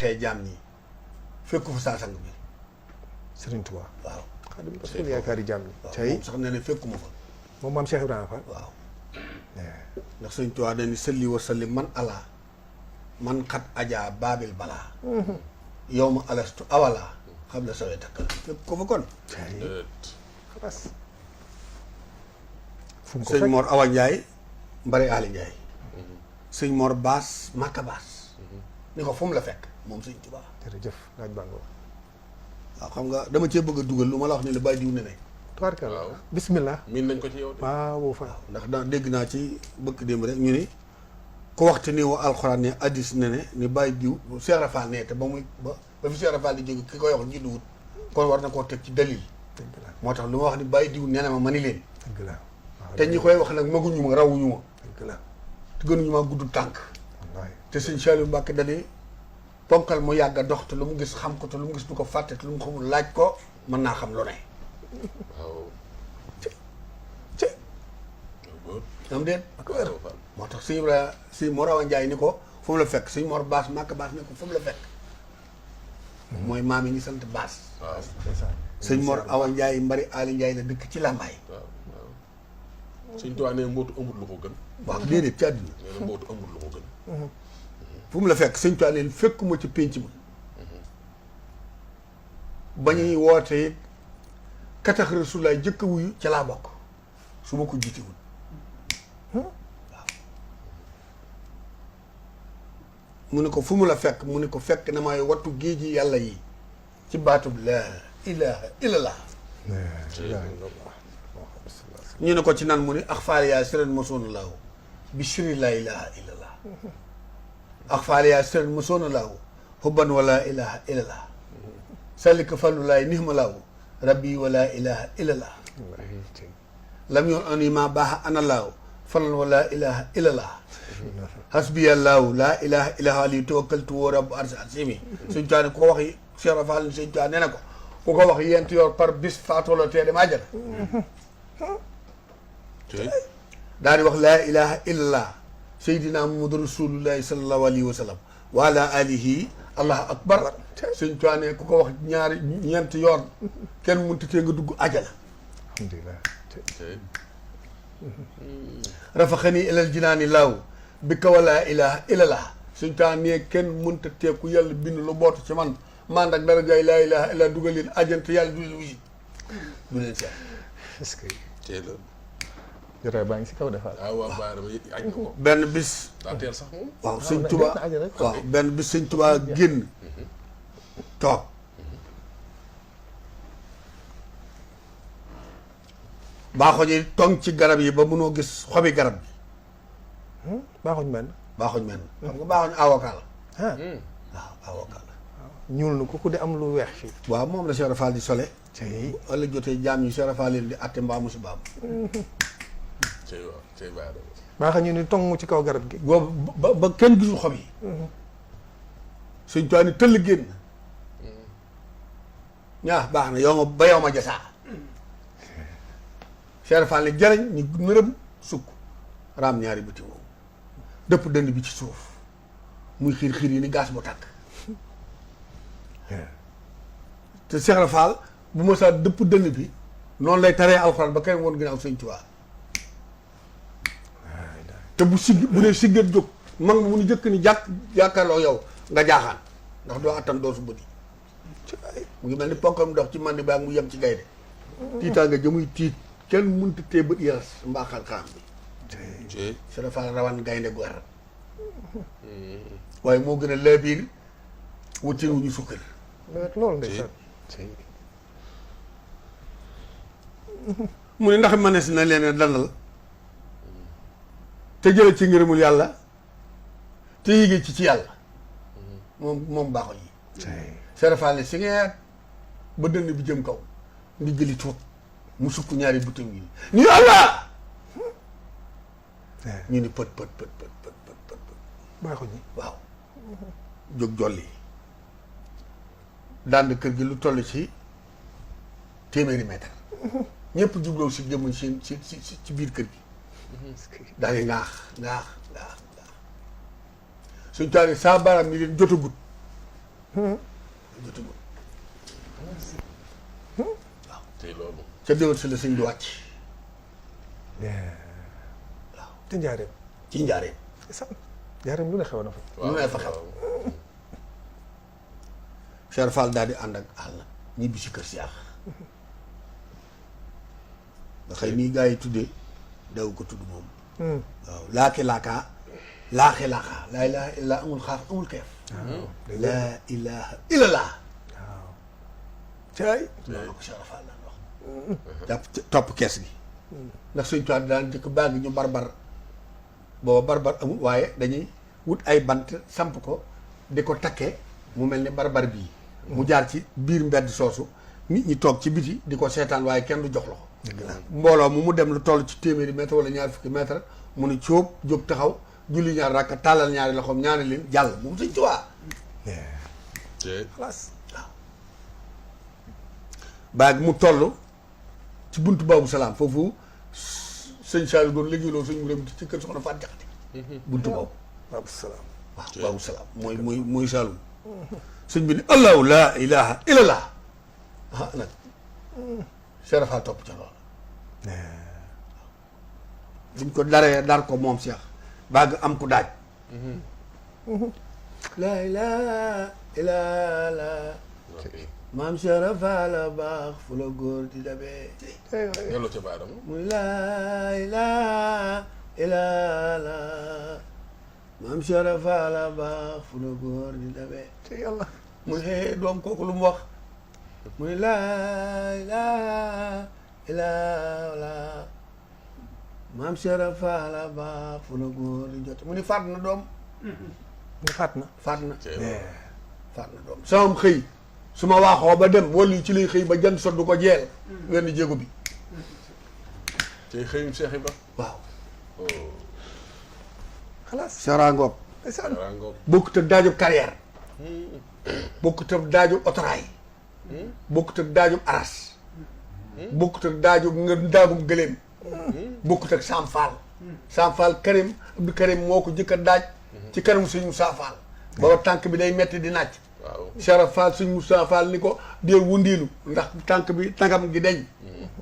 waxee jaam ñi fekku fa saa sang bi Serigne Touba waaw Xaadimu Rasuul yaakaari jaam ñi moom sax nee na fekkuma fa moom maam Cheikh Ibrahima Fall waaw ndax Sëriñ Tuubaa dañu sëlli wa salli man ala man xat ajaa baabil balaa yow ma alastu awala xam la sawee takkal fekk ko fa kon xabaas fu mu ko sëñ fekk Mor Awa Ndiaye Mbari Ali Ndiaye sëñ Mor Baas Makka Baas ni ko fu mu la fekk moom Sëriñ Tuubaa jërëjëf laaj baa ngoo waaw xam nga dama cee bëgg a dugal lu ma la wax ni la bàyyi diw ne ne tubaarkalla waaw bismillah miin nañ ko ci yow de. waaw fa ndax daa dégg naa ci bëkk démb rek ñu ni ku waxte ni wa alxuraan ne addis ne ne ni bàyyi diw Cheikh Rafal ne te ba muy ba fi Cheikh Rafal di jóge ki koy wax juddu wut kon war na koo teg ci dalil dëgg la moo tax lu ma wax ni bàyyi diw nee na ma ni leen dëgg la waaw te ñi koy wax nag maguñu ma rawuñu ma dëgg la te gënuñu maa gudd tànk wallaay te sëñ Saliou Mbacke dani ponkal mu yàgg a dox te lu mu gis xam ko te lu mu gis du ko fàtte te lu mu xamul laaj ko mën naa xam lu ne waaw. ci góor. am déet waaw Fall. moo tax sëñ Ibrahima sëñ Mor Awa Ndiaye ni ko fu mu la fekk sëñ Mor Baas Makka Baas ni ko fu mu la fekk mooy maam yi ñu sant Baas waaw ndeysaan sëñ Mor Awa Ndiaye Mbari Ali Ndiaye la dëkk ci Lambaay waaw waaw. Sëñ Tuubaa nee mbootu ëmbut lu ko gën. waaw déedéet ci àdduna nee na mbootu ëmbut lu ko gën. fu mu la fekk sëñ Tuubaa leen fekkuma ci pénc ma ba ñuy woote it katax Rasulaay jëkk a wuyu ca laa bokk su ma ko jiitiwul waaw mu ne ko fu mu la fekk mu ne ko fekk na may wattu géeji yàlla yi ci baatub laa ilaaha illallah ñu ne ko ci nan mu ne ax faal yaa sëren mosoona laahu bi siri laa ilaaha illallah ax faal yaa sëren mosoona laahu hubban wala ilaaha illallah salika fallu laay nihma laahu rabbi wala ilaha illallah lam yoon ani ma baaxa ana laahu falan wala ilaha illallah hasbiyallahu la ilaha illa ali tawakkaltu wa rabbu arsi asimi suñ taane ku ko wax yi Cheikh Rafal suñ taane nee na ko ku ko wax yent yor par bis faatolo tee dem àjjana daal di wax laa ilaha illallah sayyidina muhammadu rasulullahi sallallahu alayhi wa sallam wa ala alihi allahu akbar suñ taane ku ko wax ñaari ñeent yoon kenn mënut tee nga dugg àjjana alhamdulilah rafaxani ilal jinaani laaw bi ka wala ilaha illallah suñ taa nee kenn mënta teeku yàlla bind lu bootu ci man man ak dara gaay laa ilaha illa dugal leen ajante yàlla du leen wuyu du leen seet est-ce que teel a. jotaay baa ngi si kaw defaat waaw waaw baax na aj na ko. benn bis daa teel sax moom. waaw sëñ Tuubaa waaw benn bis sëñ Tuubaa génn toog baaxoñ yi tong ci garab yi ba mënoo gis xobi garab bi baaxuñ mel baaxoñ mel xam nga baaxoñ avocat la ah waaw avocat la ñuul na ku di am lu weex fii waaw moom la Cheikh Rafal di sole tey ëllëg jotee jaam ñi Cheikh Rafal leen di atte mbaa musi baam cey waaw cey baax na. baaxa ñu ni tong ci kaw garab gi boobu ba kenn gisul xob yi suñ tuwaa ni tëll génn ñaa baax na yow ma ba yow ma jasaa Cheikh Rafal ne jarañ ñu nërëm sukk raam ñaari bëti moom dëpp dënd bi ci suuf muy xiir xiir yi ni gaas bu tàkk te Cheikh Rafal bu ma saa dëpp dënd bi noonu lay taree alxuraan ba kenn woon ginnaaw sëñ Tuubaa te bu sigg bu dee siggat jóg mag mu nu jëkk ni jàkk jàkkaarloo yow nga jaaxaan ndax doo attan doo su bëdi mu ngi mel ni ponkam dox ci mandi baa mu yem ci gaynde tiitaa nga jëmuy tiit kenn mënta tee bët yaras mbaaxal xaam bi cey. Cheikh Rafal rawan gaynde gu arat waaye moo gën a laabiir wutin wu ñu sukkar loolu ndeysaan mu ne ndax mënees na leen dalal te jële ci ngërëmul yàlla te yéegee ci yàlla moom baaxoñ yi Cheikh Rafal ne si ngeet ba dënn bi jëm kaw ndi jëli tuut mu sukk ñaari butam yi ni Allah ñu ni pët pët pët pët pët pët pët baaxuñ ñi waaw jóg jolli daan kër gi lu toll ci téeméeri mètre ñëpp jubloo si jëmuñ ci biir kër gi daal di ngaax suñ taani saa baaraam ni leen jotagut jotagul tey loolu. ca déwén si la sëñ bi wàcc te njaareem. ci njaareem sax njaareem lu ne xew na fa. lu ne fa xew Cheikh Fall daal di ànd ak àll ñibbi si kër Cheikh nga xëy nii gaa yi tuddee daw ko tudd moom waaw laaxi laakaa laa ilaha illa amul xaaf amul keef laa ilaha illallah caay loolu ko Cheikh Fall daan wax jàpp topp kees gi ndax suñ tuwi daan jëkk baagi ñu barbar booba barbar amul waaye dañuy wut ay bant samp ko di ko takkee mu mel ni barbar bii mu jaar ci biir mbedd soosu nit ñi toog ci biti di ko seetaan waaye kenn du jox loxo mbooloo mu dem lu toll ci téeméeri mètre wala ñaar fukki mètre mu ni cóob jóg taxaw julli ñaar rakka tàllal ñaari loxoom ñaari leen jàll moom sëñ Tuubaa xalaas waaw baag mu toll ci buntu Babou Salaam foofu sëñ Saliou doon liggéeyloo suñu réew ci kër soxna Faat Jaxate buntu boobu Babou Salaam. waaw Babou Salaam mooy Saloum sëñ bi ni allahu laa ilaha illallah ah nag Cheikh Fall topp ca loolu duñ ko dar ko moom Cheikh baag am ku daaj laa ilaha illallah maam Cheikh Fall a baax fu la góor di dabee yàlla ca baaraam. muy laa ilaha illallah maam Cheikh Fall a baax fu la góor di dabee te yàlla. mu ne doom kooku lu mu wax mu ne laa ilaha illallah maam Cheikh Fall a baax fu la góor di jote mu ni faat na doom mu faat na. faat na doom sama xëy su ma waaxoo ba dem wala ci lay xëy ba jant sot du ko jeel wenn jéego bi tey xëyum Cheikh Ibra. waaw xalaas. saraangoog ndeysaan. Rango. bokkut ak daajub carrière bokkut ak daajub otoraay bokkut ak daajub aras bokkut ak daajub daagum gëléem bokkut ak Sam Fall Sam Fall Karim Abdou Karim moo ko jëkk a daaj ci kanam suñu Moussa Fall booba tànk bi day metti di nàcc waaw. Cheikh Fall suñu Moussa Fall ni ko deel wundiilu ndax tànk bi tànkam gi deñ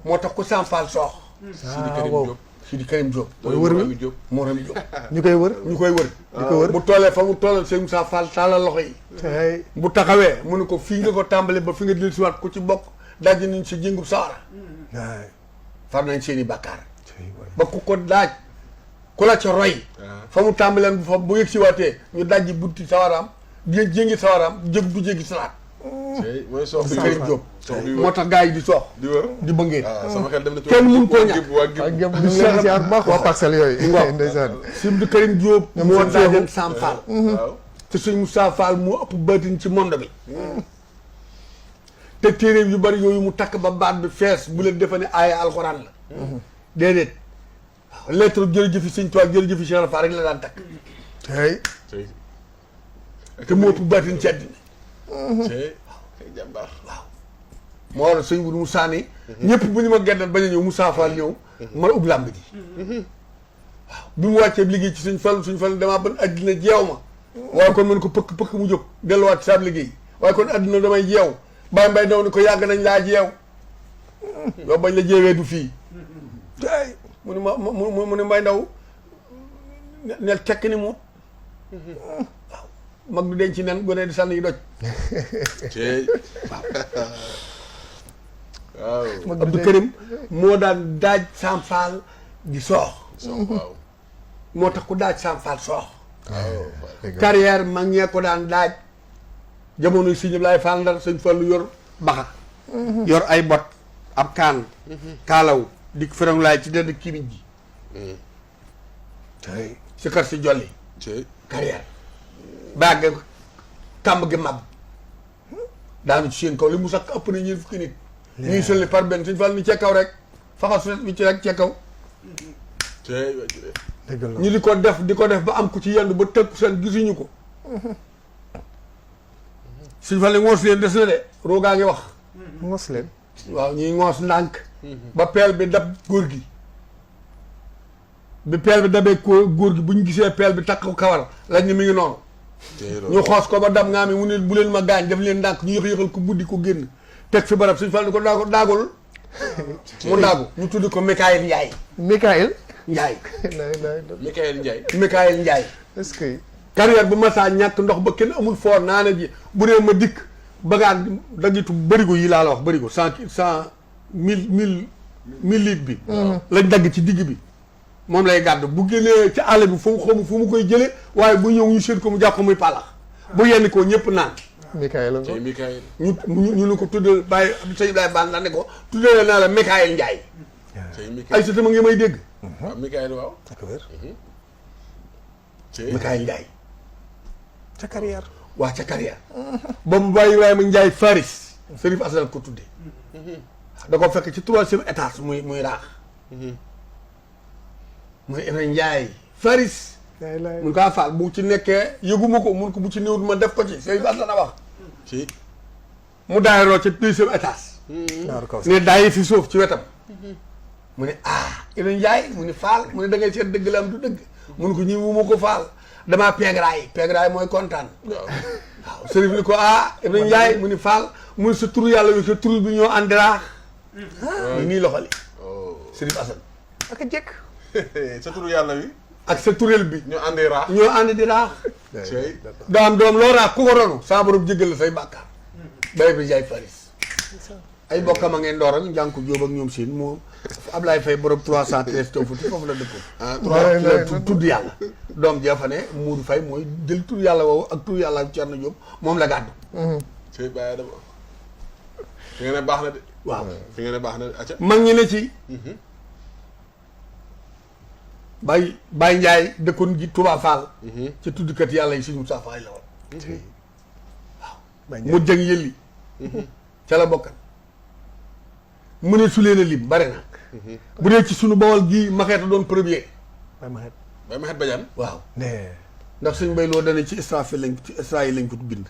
moo tax ko Sam Fall soox Sidi Karim waaw. Diop. Sidi Karim Diop mooy wër wi. Mourami Diop. moo ram Diop ñu koy wër. ñu koy wër di ko wër. bu toolee fa mu toolal sëñ Moussa Fall taalal loxo yi tey. bu taxawee mu ne ko fii nga ko tàmbale ba fi nga dellu siwaat ku ci bokk daj nañ si jëngub sawara waay. far nañ seeni bàkkaar tey waay. ba ku ko daaj ku la ca roy fa mu tàmbaleen bu fa bu yëg siwaatee ñu dajji bunti sawaraam jéngi sawaraam du jéggi salaat tey mooy sox Abdou bi Karim Diop sox bi moo tax gars yi di soox di wër. di bëngeen sama xel dem na ci. kenn mun koo ñàkk. waa ak Gib. ñoom ñu ngi leen di ziar bu baax waa parcelles yooyu. Waaw. ndeysaan. si Abdou Karim Diop moo daajan Sam Fall waaw. te suñ Moussa Fall moo ëpp baatin ci monde bi te téere yu bari yooyu mu takk ba baat bi fees bu leen defe ne aaya alxuraan la déedéet waaw lettre jërëjëfi sëñ Tuubaa jërëjëfi Cheikh Fall rek la daan takk tey. tey. te moo ëpp baatin ci àddina tey. ay jàmbaar. moo war a sëñ Wuru Moussa ni ñëpp bu ñu ma geddal bañ a ñëw Moussa Fall ñëw ma ub làmb ji waaw bi mu wàccee liggéey ci suñ Fall damaa ban àddina jeew ma waaye kon mën ko pëkk mu jóg delluwaat saab liggéey waaye kon àddina damay jeew Baye Mbaye daw ni ko yàgg nañ laa jeew yow bañ la jeewee du fii tey. mu ne mu ne Mbaye Ndaw nel tekk ni mu waaw mag du denc nen gone di sànni yi doj tey. waaw. Abdou Karim moo daan daaj Sam Fall di soox waaw. moo tax ku daaj Sam Fall soox waaw. carrière mag ñee ko daan daaj jamono sëñ Ablaye Fall Ndar sëñ Fallu yor baxa yor ay bot ab kaan kaalaw dik ferong laay ci dend kimiñ ji tey. si kër si jolli tey. carrière bagg kàmb gi mab daanu ci seen kaw li mu sax ëpp na ñeent fukki nit ñuy sëlli par benn sëñ Fall ni ca kaw rek faxas wi ci rek ca kaw tey. dëgg la. ñu di ko def ba am ku ci yendu ba tëkku seen gisuñu ko sëñ Fall ni ngoos leen des na de roogaa ngi wax mos leen. waaw ñuy ngoos ndànk ba peel bi dab góor gi bi peel bi dabee góor gi bu ñu gisee peel bi takk ko kawar lañ ni mi ngi noonu ñu xoos ko ba dam nga am mu ne bu leen ma gaañ def leen ndànk ñu yëx-yëxal ko buddi ko génn teg fi barab suñ fal ni ko daagul mu daagu ñu tudd ko Mikaël Ndiaye Mikaël Ndiaye Mikaël Ndiaye. Mikaël Ndiaye est-ce que carrière bu masaa ñàkk ndox ba kenn amul foor naana ji bu dee ma dikk bagaan dagitu bërigo yi laa la wax bërigo mille litres bi lañ dagg ci digg bi moom lay gàddu bu génnee ci àll bi fu mu xamu fu mu koy jële waaye bu ñëw ñu seet ko mu jàpp ko muy palax bu yenn ko ñëpp naan Mikaël la tey Mikaël. ñu ne ko tuddal bàyyi sëñ Ibrahima Bane la ne ko tuddal naa la Mikaël Ndiaye tey Mikaël. ay sa ma ngi may dégg waaw Mikaël waaw. ak wér Mikaël Ndiaye ca carrière waa ca carrière ba mu bàyyi Ibrahima Ndiaye Faris Serif Asal ko tuddee da ko fekk ci 3e étage muy raax muy Ibrahima Ndiaye Faris mun kaa faal bu ci nekkee yëguma ko mun ko bu ci néewut ma def ko ci Serif Asal a wax ci. mu daayiroo ci 2e étage naaru kaw ne daayi fi suuf ci wetam mu ne Ibrahima Ndiaye mu ne faal mu ne da ngay seet dëgg la am du dëgg mun ko ñi mu ma ko faal damaa peegraay mooy kontaan waaw Serif ni ko Ibrahima Ndiaye mu ni faal mu ne sa turu yàlla wi sa turu bi ñoo àndiraax ñu nii loxoli Serif Assane ak a jekk sa turu yàlla wi. ak sa turel bi ñu àndee raax. ñoo ànd di raax tey. doo am doom loo raax ku ko ronu saa borom jéggal la say bàkkaar bay bi jaay Faris ay bokkam a ngeen door ak njànku jóob ak ñoom siin moom Ablaye Faye borom 313 taw futi foofu la dëkkoon tudd yàlla doom jafane Mourou Faye mooy jël tur yàlla woowu ak tur yàlla ak Thierno Diop moom la gàddu tey bàyyi dama. fi nga ne baax na de. waaw fi nga ne baax na de acca. mag ñi ne ci Baye Ndiaye dëkkoon ji Touba Fall ci tuddkat yàlla yi suñu Moussa Fall la woon waaw mu jëng yëlli ca la bokkan mu ne su leen a lim bare na bu dee ci suñu Bawol gii maxeeta doon premier bay ma xet Baye Mahet Badiane. waaw ne ndax suñ bay loo dana ci Israfil lañ ko bind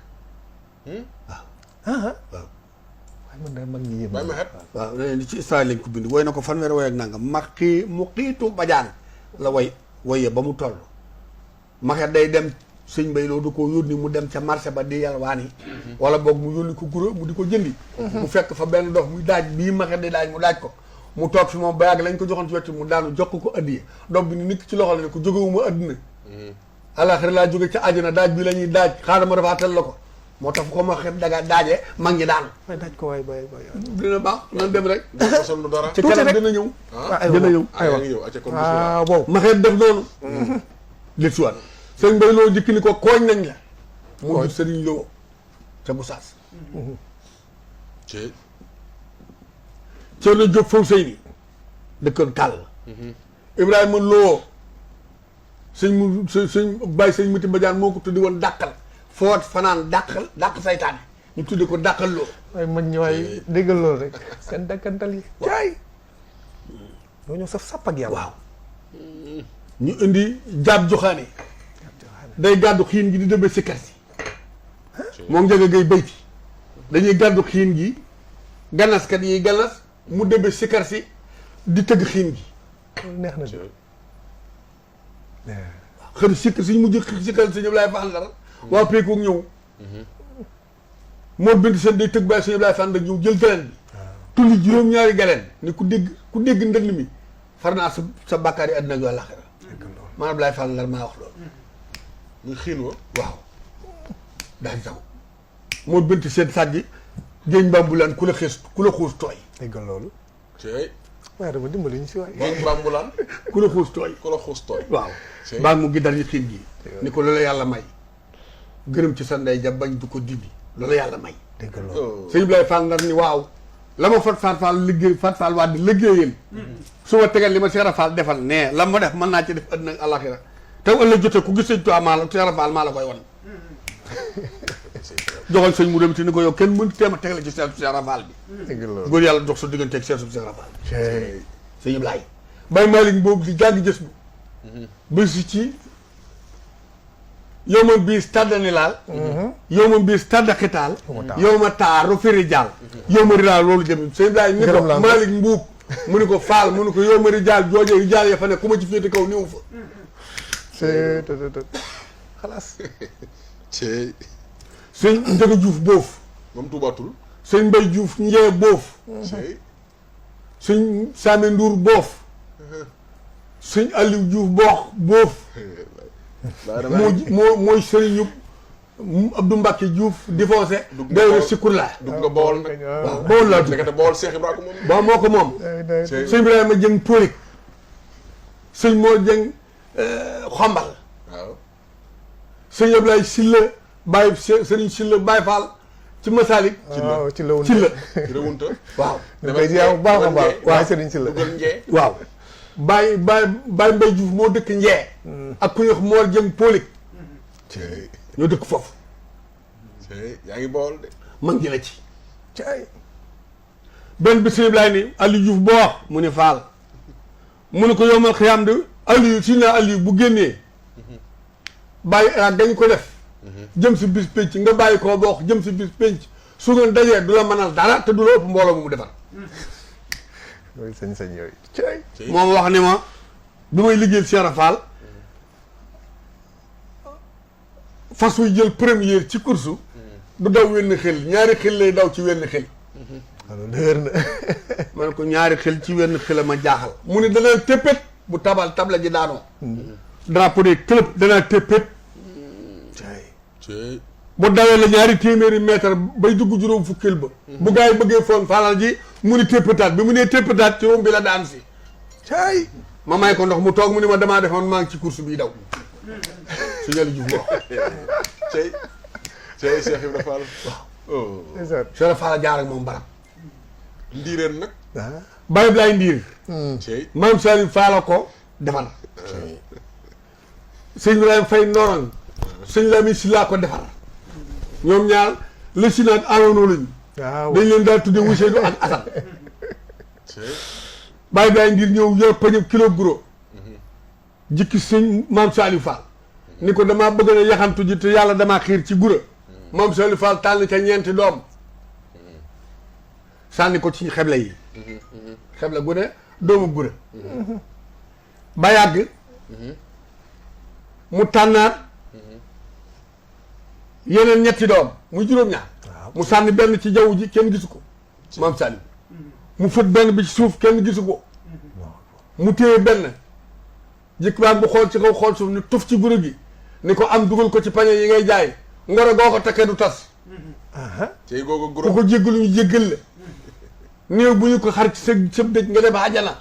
waaw waaye man de mag ñi yëm Baye Mahet. waaw dana ci Israfil lañ ko bind woy na ko fanweeri woy ak nangam mu xiitu Badiane la woye ba mu toll maxeet day dem sëñ bay loo du ko yónni mu dem ca marché ba di yalwaani wala boog mu yónni ko guro mu di ko jëndi mu fekk fa benn dox muy daaj bii maxeet di daaj mu daaj ko mu toog fi moom ba yàgg lañ ko joxoon ci wetu mu daanu jox ko addiye doom bi ni nikk ci loxo la ne ko jógewuma adduna àlaxira laa jóge ca àjjana daaj bi la ñuy daaj xaaral ma rafaatal la ko moo tax fu ko maxeet daajee mag ñi daanu waaye daaj ko waay bay dina baax nan dem rek dafa sol lu dara. ci kanam dina ñëw dina ñëw yaa ngi ñëw acca kon ah wow maxeet def noonu lit siwaat sëñ Mbay Loo jikki ni ko kooñ nañ la mu jur sëriñ Loo ca bu saas ci. Cerno Jóob faw sëy ni dëkkoon kàll Ibrahima Loo sëñ bàyyi sëñ Muti Badiane moo ko tuddi woon dàqal foot fanaan dàq saytaane ñu tuddi ko dàqal Loo waaye mag ñi waaye déggal loolu rek seen dakkantal yi caay ñoo ñëw saf sàpp ak yàlla waaw ñu indi jaab joxaane day gàddu xiin gi di dëbbe si kar si moom njëga gay bayti dañuy gàddu xiin gi ganaskat yi ganas mu dëbbe si kar si di tëgg xiin gi loolu neex na de xër sikk suñ mujj sikkal sëñ Ablaye Fall dara waa peekoog ñëw moo bind seen day tëgg bàyyi sëñ Ablaye Fall nag ñëw jël galeen bi tulli juróom-ñaari galeen ni ku dégg ndënd mi far naa sa bàkkaar yi àddina ak àllaaxira man Ablaye Fall Ndar maa wax loolu muy xiin wa. waaw daal taw moo bënti seen sàjji géeñ bambulaan ku la xuus tooy déggal loolu tey. waaye dama dimbali ñu si waay géej bambulaan. ku la xuus tooy ku la xuus tooy. waaw baa mu ngi dar yi xiin gi ni ko loolu yàlla may gërëm ci sa ndey ja bañ du ko dindi loolu yàlla may déggal loolu sëñ Ablaye Fall Ndar ni waaw la ma Fat Fall liggéey Fat Fall waa di liggéeyal su ma tegal li ma Cheikh Fall defal nee la ma def mën naa ci def àddina ak àllaaxira te ëllëg jotee ku gis sëñ Tuubaa maa la Cheikh Fall maa la koy wan joxoon sëñ mu dem te ni ko yow kenn mënut teem a tegale ci Cheikh Fall bi déggal loolu góor yàlla dox sa diggante ak Cheikh Fall bi sëñ Ablaye Baye Malick boobu di jàng gës bu bési ci yow ma biis tàddani laal yow ma biis tàdda xitaal yow ma taaru firi jaal yow ma rilaal loolu jëm sëñ Ablaye ni ko Malick mbuub mu ni ko Fall mu ni ko yow ma rijaal jooje rijaal ya fa ne ku ma ci féete kaw néew fa c'est xalaas cey sëñ Njaga Juuf boof moom tuubaatul. sëñ Mbay Juuf njee boof cey sëñ Saame Nduur boof sëñ Aliou Juuf boof mooy sëriñu Abdou Mbacke Diouf divorcé day Sikurla dugg nga bool nag. waaw bool laa tudd nekkate bool Cheikh Ibrahima moom. waaw moo ko moom sëñ Ibrahima Jëng Póolik sëñ Mor Jëng Xombal waaw. sëñ Ablaye Silla Baye sëriñ Silla Baye Fall ci Masalik waaw ci la woon ci la Rewunta. waaw ñu koy ziar bu baax a baax waaye sëriñ si la dugal njee. waaw Baye Mbay Diouf moo dëkk Njee ak ku ñuy wax Mor Jëng Póolik cey ñoo dëkk foofu cey yaa ngi bool de. man ji la ci caay benn bi sëñ Ibrahima ni Aliou Diouf boo wax mu ni Faal mu ne ko yomal xiyaam de Aliou si naa Aliou bu génnee bàyyi ak dañ ko def jëm si bis pénc nga bàyyi koo bokk jëm si bis pénc su ngeen dajee du la mënal dara te du la ëpp mbooloo mu defar yooyu sañ-sañ yooyu caay moom wax ni ma bi may liggéeyal Cheikh Fall fas wuy jël première ci course du daw wenn xel ñaari xel lay daw ci wenn xel alors dëgër na ma ne ko ñaari xel ci wenn xel ma jaaxal mu ne danaa téppét bu tabla ji daanoo drapeau des clubs danaa téppét caay cey bu dawee la ñaari téeméeri mètre bay dugg juróom fukkil ba bu gaa yi bëggee foon falal ji mu ni téppétaat bi mu nee téppétaat ci moom bi la daan si caay ma may ko ndox mu toog mu ni ma damaa defoon maa ngi ci course bii daw su ñali Juuf wax cey cey Cheikh Ibrahima Fall. oh. ndeysaan Cheikh Fall jaar ak moom barab ndiireen nag. ah Baye Blay Ndiir cey maam Saliou Fall ko defar sëñ Ibrahima Faye Ndorong sëñ Lamine si laa ko defar ñoom ñaar la si naat amoonoo lañu waaw dañ leen daal tudde Ousseynou ak Assane cey Baye Blay Ndiir ñëw yor pañu kilo guro jikki sëñ maam Saliou Fall ni ko damaa bëgg na yaxantu ji te yàlla damaa xiir ci gura maam Saliou Fall tànn ca ñeenti doom sànni ko ci xeble yi xeble gu ne doomu gura ba yàgg mu tànnaat yeneen ñetti doom muy juróom-ñaar mu sànni benn ci jaww ji kenn gisu ko maam Saliou mu fët benn bi ci suuf kenn gisu ko mu téye benn jëkk baa bu xool ci kaw xool suuf ni tuf ci guro gi ni ko am dugal ko ci pañe yi ngay jaay ngoro goo ko takkee du tas cey googu ku guro. ko jéggalu ñu jéggal la néew bu ñu ko xar ci sëb dëj nga dem àjjana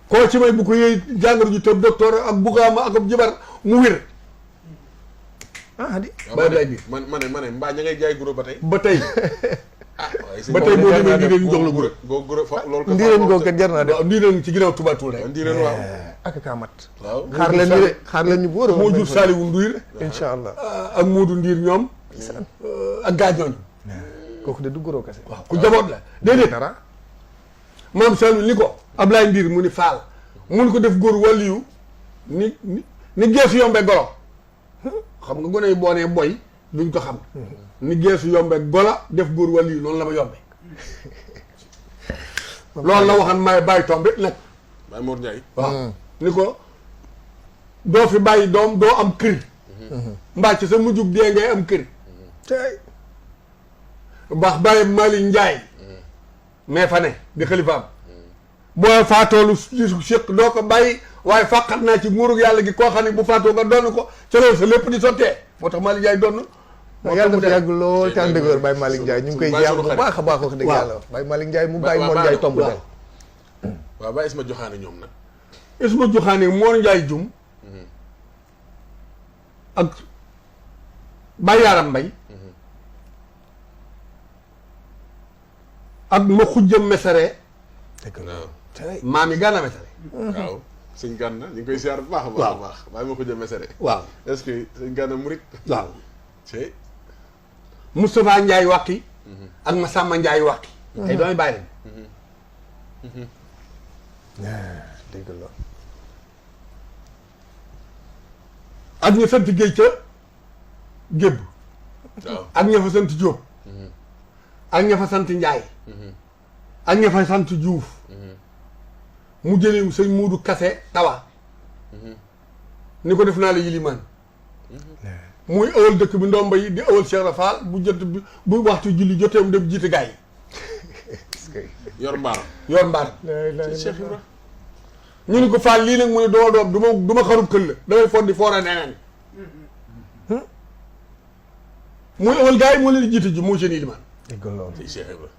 koo ci may bu ko yëy jàngoro ju tëb docteur ak bugaama ak ab jibar mu wér ah di Baye Blay Ndiir ma ne mbaa ña ngay jaay guro ba tey. ba tey waaye sëñ ba tey boo demee jar naa ndiireen ñu jox la guro googu guro fa loolu ko. ndiireen googu kat jar naa def waaw ndiireen ci ginnaaw Touba Toul rek ndiireen waaw. ak kaa mat waaw. xaar leen ñu de xaar leen ñu bu wóor a moo jur Saliou Ndiir incha allah ak Modou Ndiir ñoom ak gaa ñooñu kooku de du goro kese waaw ku jaboot la déedéet dara maam Saliou ni ko Ablaye Ndiir mu ni faal mun ko def góor wàlliyu ni geesu yombe golo xam nga gone yi boo nee boy duñ ko xam ni geesu yombe gola def góor wàlliyu noonu la ma yombe loolu la waxan may bàyyi tombe nag Baye Mor Ndiaye. waaw ni ko doo fi bàyyi doom doo am kër mbaa ci sa mujjug dee ngay am kër tey baax bàyyi Malick Ndiaye mais fa ne di xalifaam boo faatoolu séq doo ko bàyyi waaye fàqat naa ci nguurug yàlla gi koo xam ne bu faatoo nga doon ko ca loolu sa lépp di sottee moo tax Malick Ndiaye doon moo yàlla tax dafa yàgg lool te ànd ak wér Baye Malick Ndiaye ñu ngi koy Baye ziar sunu bu xarit. baax a baax wax dëgg waaw. yàlla Baye Malick Ndiaye mu Ba- Baye ba- Mor ba- Ndiaye tomb waaw. del waaw Baye Isma joxaane ñoom nag. Isma Joxaane Moor Ndiaye jum ak Baye Yaram Mbay ak ma xujjam mesare dëgg la waaw. tey maam yi Gana Mesare waaw sëñ Gana ñu ngi koy ziar bu baax a baax a baax. Baye ma ko jëm mesere. waaw est-ce que sëñ Gana murit. waaw cey Moustapha Ndiaye wàqi ak Massamba Ndiaye wàqi ay doomi bàyyi lañ dëgg la ak ña sant Géej ca Gébb waaw. ak ña fa sant Jóob ak ña fa sant Njaay ak ña fa sant Juuf mu jëlee sëñ Muudu Kase Tawa ni ko def naa la yilimaan muy ëwal dëkk bi ndomba yi di ëwal Cheikh Rafal bu jot bi bu waxtu julli jotee mu dem jiite gaa yi yor mbaar. yor mbaar Cheikh Ibra. ñu ni ko Fall lii nag mu ne doo doom du ma xarub këll damay fon di foora neneen muy ëwal gaa yi moo leen di jiite ji moo seen ilimaan dégg loolu. Cheikh Ibra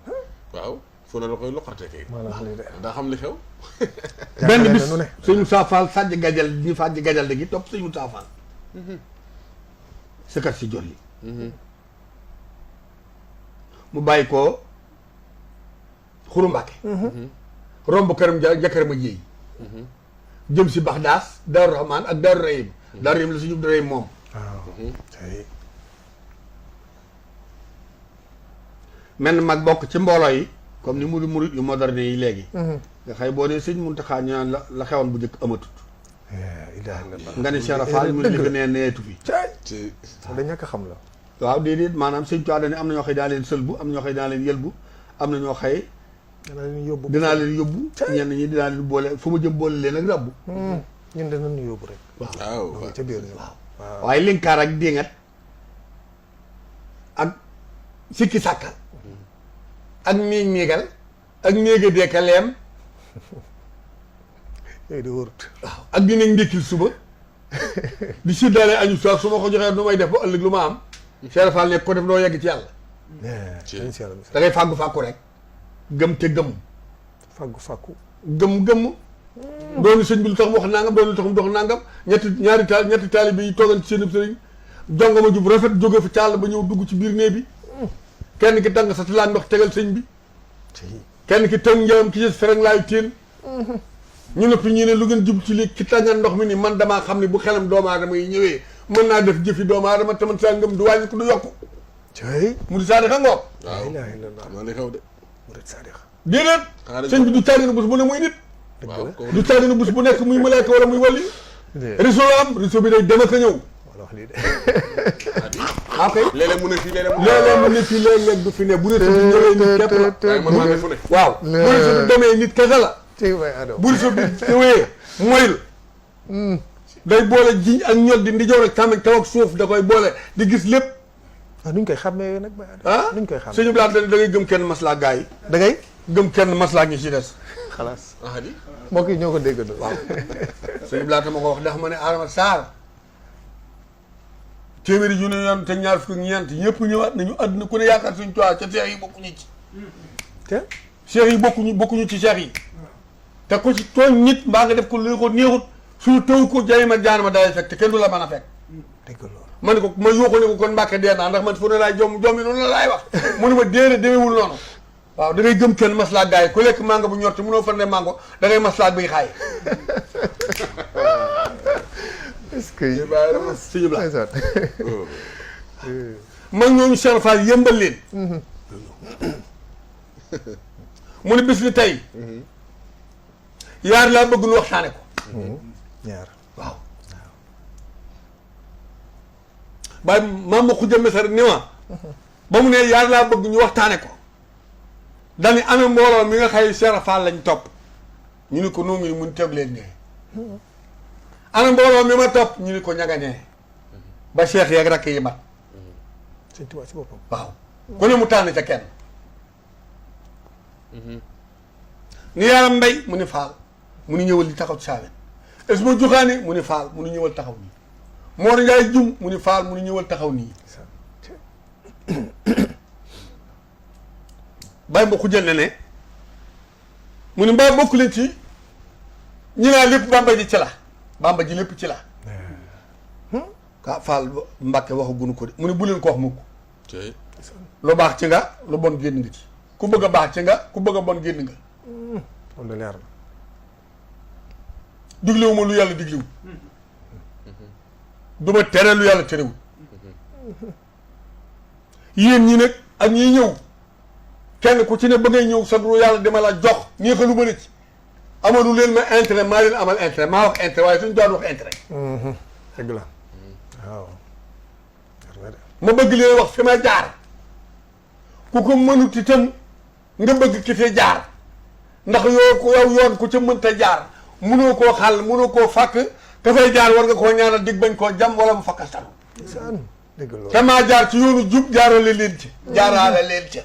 waaw fu na la koy loqate kay. maanaam daa xam li xew. benn bis nu ne. sëñ Moussa Fall sàjj gajal ñu fàjj gajal da gi topp sëñ Moussa Fall sëkkat si jor yi mu bàyyi ko Xuru Mbàkke romb këram jëkkër ma jéey jëm si Baxdaas Daaru Rahmaan ak Daaru Rahim Daaru Rahim la suñu Rahim moom waaw. tey. menn mag bokk ci mbooloo yi comme ni murid yu moderne yi léegi nga xëy boo nee sëñ Muntaxa ñu naan la xewoon bu njëkk amatut ilaha illallah. nga ne Cheikh Rafal mu ne li fi nee neetu fi ci da ñàkk a xam la. waaw déedéet maanaam sëñ Tuubaa ne am na ñoo xëy daa leen sëlbu am na ñoo xëy daa leen yëlbu am na ñoo xëy danaa leen yóbbu. dinaa leen yóbbu ñenn ñi dinaa leen boole fu ma jëm boole leen ak rabbu ñun danañu yóbbu rek. waaw. ca biir waaw waaw. waaye linkaar ak déngat ak sikki sàkkal ak miig miigal ak néega deekaleem yooyu di wóorut. waaw ak di nekk ndékkil suba di séddaale añu soir su ma ko joxee nu may def ba ëllëg lu ma am Cheikh Fall nekk ko def doo yegg ci yàlla dañ si yàlla da ngay fàggu fàkku rek gëm te gëm fàggu. gëm doonu sëñ bi lu tax mu wax nangam doonu lu tax mu dox nangam ñetti taalibe yi toogal ci seen sëriñ jongama jub rafet jóge fa càll ba ñëw dugg ci biir néeg bi kenn ki tàng sa tilaan ndox tegal sëñ bi kenn ki tëng njëram ki ci fereng laay téen ñu noppi ñu ne lu ngeen jub ci léegi ki tàngal ndox mi ni man damaa xam ne bu xelam doomu aadama yi ñëwee mën naa def jëfi doomu aadama te man saa ngëm du wàññi ko du yokku tey. mu di saadi xa ngoog waaw ilaha illallah. xam naa li xew de. murid saadix. déedéet xanaa sëñ bi du tàggina bés bu ne muy nit waaw kooku du tàggina bés bu nekk muy malaaka wala muy wàlli réseau la am réseau bi day dem ak a ñëw wala wax lii de. ah kay léeg-léeg mu ne fii léeg-léeg mu léeg-léeg mu ne fii léeg-léeg du fi ne bu réseau bi ñëwee nit képp la waaye man maa ne fu ne. waaw bu réseau bi demee nit kese la tey bay ado. bu réseau bi ñëwee moyul day boole jiñ ak ñol di ndijoor ak càmmoñ kaw ak suuf da koy boole di gis lépp ah nuñ koy xàmmee nag bay ado. ah nuñ koy xàmmee. suñu blaat da ngay gëm kenn maslaa gaa yi da ngay. gëm kenn maslaa ñi ci des xalaas. ah di. mbokk yi ñoo ko déggandoo. waaw suñu blaat ma ko wax ndax ma ne Adama Sarr téeméeri junne yoon te ñaar fukk ak ñeent ñëpp ñëwaat nañu àdduna ku ne yaakaar suñu tuwaa ca seex yi bokkuñu ci te. seex yi bokkuñu ci seex yi te ku ci tooñ nit mbaa nga def ko lu ko néexut suñu tëw ko jaay ma jaan ma daay fekk te kenn du la mën a fekk dégg loolu. ma ne ko ma yuuxu ne ko kon Mbàkke dee naa ndax man fu ne laay jom yi noonu la laay wax mu ne ma déedéet demeewul noonu waaw da ngay gëm kenn maslaa gaa yi ku lekk mango bu ñor te mënoo fan ne mango da ngay maslaa buy xaay est-ce que. suñu la ndeysaan. mag ñooñu Cheikh Fall yëmbal leen mu ne bis ni tey yaar laa bëgg nu waxtaane ko ñaar. waaw bàyyi maam ma xujja mesar ni ma ba mu ne yaar laa bëgg ñu waxtaane ko dañu amee mbooloo mi nga xëy Cheikh Fall lañ topp ñu ni ko noonu ñu mun teg leen ne ana mbooloo mi ma topp ñu ni ko ñagañee ba cheikh yeeg rakk yi mat sëñ Tuubaa ci boppam. waaw ku ne mu tànn ca kenn ni yaaram mbay mu ni faal mu ni ñëwal di taxaw ci saawet est ce ma joxaane mu ni faal mu ni ñëwal taxaw nii Mor Njaay jum mu ni faal mu ni ñëwal taxaw nii bàyyi ma xujjal ne mu ni mbaa bokk leen ci ñi naa lépp bàmba ji ci la bàmba ji lépp ci la ah faal Mbàkke waxu gunu ko de mu ni bu leen ko wax mukk lu baax ci nga lu bon génn nga ci ku bëgg a baax ci nga ku bëgg a bon génn nga loolu de leer na. diglewu ma lu yàlla diglewu du ma tere lu yàlla terewul yéen ñi nag ak ñiy ñëw kenn ku ci ne ba ngay ñëw sa du yàlla dama la jox ñeexalu ma ne ci amalu leen ma intérêt maa leen amal intérêt maa wax intérêt waaye suñu doon wax intérêt dëgg la waaw. ma bëgg leen wax fi ma jaar ku ko mënut itam nga bëgg ki fi jaar ndax yow yoon ku ca mënta jaar mënoo koo xàll mënoo koo fàkk ka fay jaar war nga koo ñaanal dig bañ koo jam wala mu fakkastalu dëgg loolu. te maa jaar ci yoonu jub jaarale leen ci jaaraale leen ca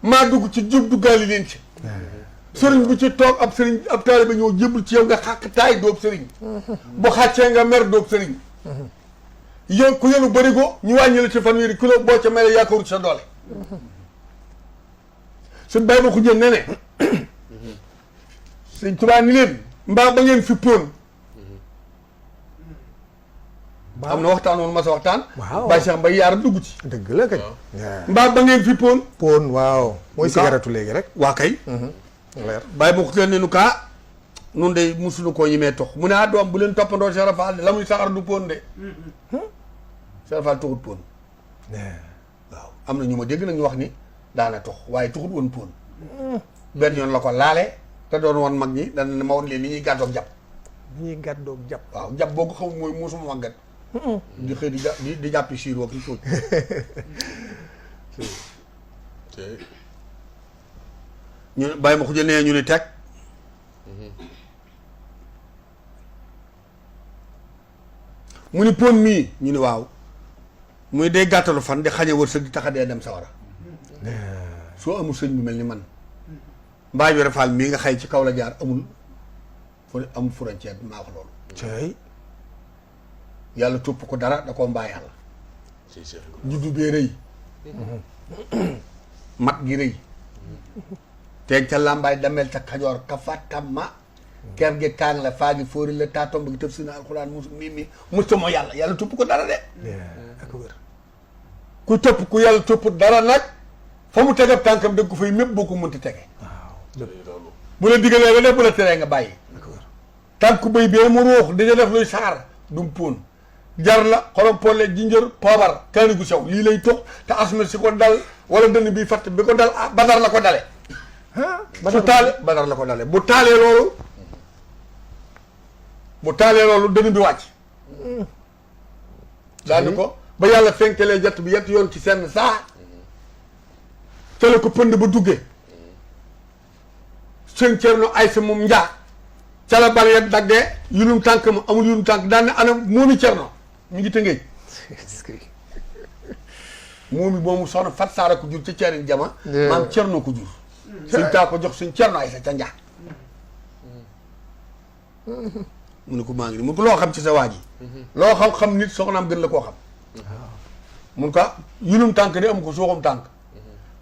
maa dugg ci jub duggaale leen ci sëriñ bu ci toog ab sëriñ ab taalibe ñëw jébul ci yow nga xàq taay doob sëriñ bu xàccee nga mer doob sëriñ yow ku yenu bëri ko ñu wàññi la ci fanweeri kilo boo ca mel yaakaaru ci sa doole suñ bàyyi ma xujjee ne ne sëñ Tuubaa ni leen mbaa ba ngeen fippoon am na waxtaan woon ma sa waxtaan waaw Baye Cheikh Mbaye yaara dugg ci dëgg la kay. mbaa ba ngeen fippoon poon waaw. mooy cigarette léegi rek. waa kay leer. bàyyi ma xujjee ne nu kaa nun de musuñu koo ñimee tox mu ne ah doom bu leen toppandoo Cheikh Rafal de la muy saxar du poon de Cheikh Rafal tuxut poon waaw am na ñu ma dégg nag ñu wax ni daana tox waaye tuxut woon poon benn yoon la ko laale te doon woon mag ñi dana ma woon leen ni ñuy gàddoog jàpp bi ñuy gàddoog jàpp. waaw jàpp boo ko xamul mooy muusuma màggat di xëy di jàppi siir woo ki suuj ñu ne bàyyi ma xuja nee ñu ni teg mu ni pon mii ñu ni waaw muy day gàttalu fan di xañe wërsëg di taxa dee dem sawara soo amul sëñ bu mel ni man mbaa yore faal mii nga xëy ci kaw la jaar amul frontière maa wax loolu cay yàlla topp ko dara da koo mbaa yàlla juddu bee rëy mat gi rëy teeg ca làmbaay damel ca kajoor ka faat kam ma ker gi kaang la faa gi fóori la taatomb gi tëf si na alxuraan mi musta moo yàlla topp ko dara de ak wér. ku topp ku yàlla topp dara nag fa mu tegab tànkam dëgg ko fay mépp boo ko mënti tege bu la digalee nga def bu la teree nga bàyyi tànku bëy bee mu ruux daña def luy saxar dum póon jar la xorom polle jinjër poobar kaani gu sew lii lay tox te asma si ko dal wala dënn bi fatt bi ko dal badar la ko dale su taale badar la ko dale bu taalee loolu dënn bi wàcc daani ko ba yàlla fenkelee jant bi yett yoon ci seen saa te la ko pënd ba duggee seen Cerno Aysa moom njaa ca la bari yet daggee yunum tànk ma amul yunum tànk daan ne ana moomi Cerno ñu ngi tëngéej moomi moomu soxna Fat Saara ko jur ca Ceerin Jama maam Cerno ko jur suñ taa ko jox suñ Cerno Aysa ca njaa mu ne ko maa ngi ni mun ko loo xam ci sa waa ji loo xam nit soxnaam gën la koo xam mun ko yunum tànk di am ko suuxum tànk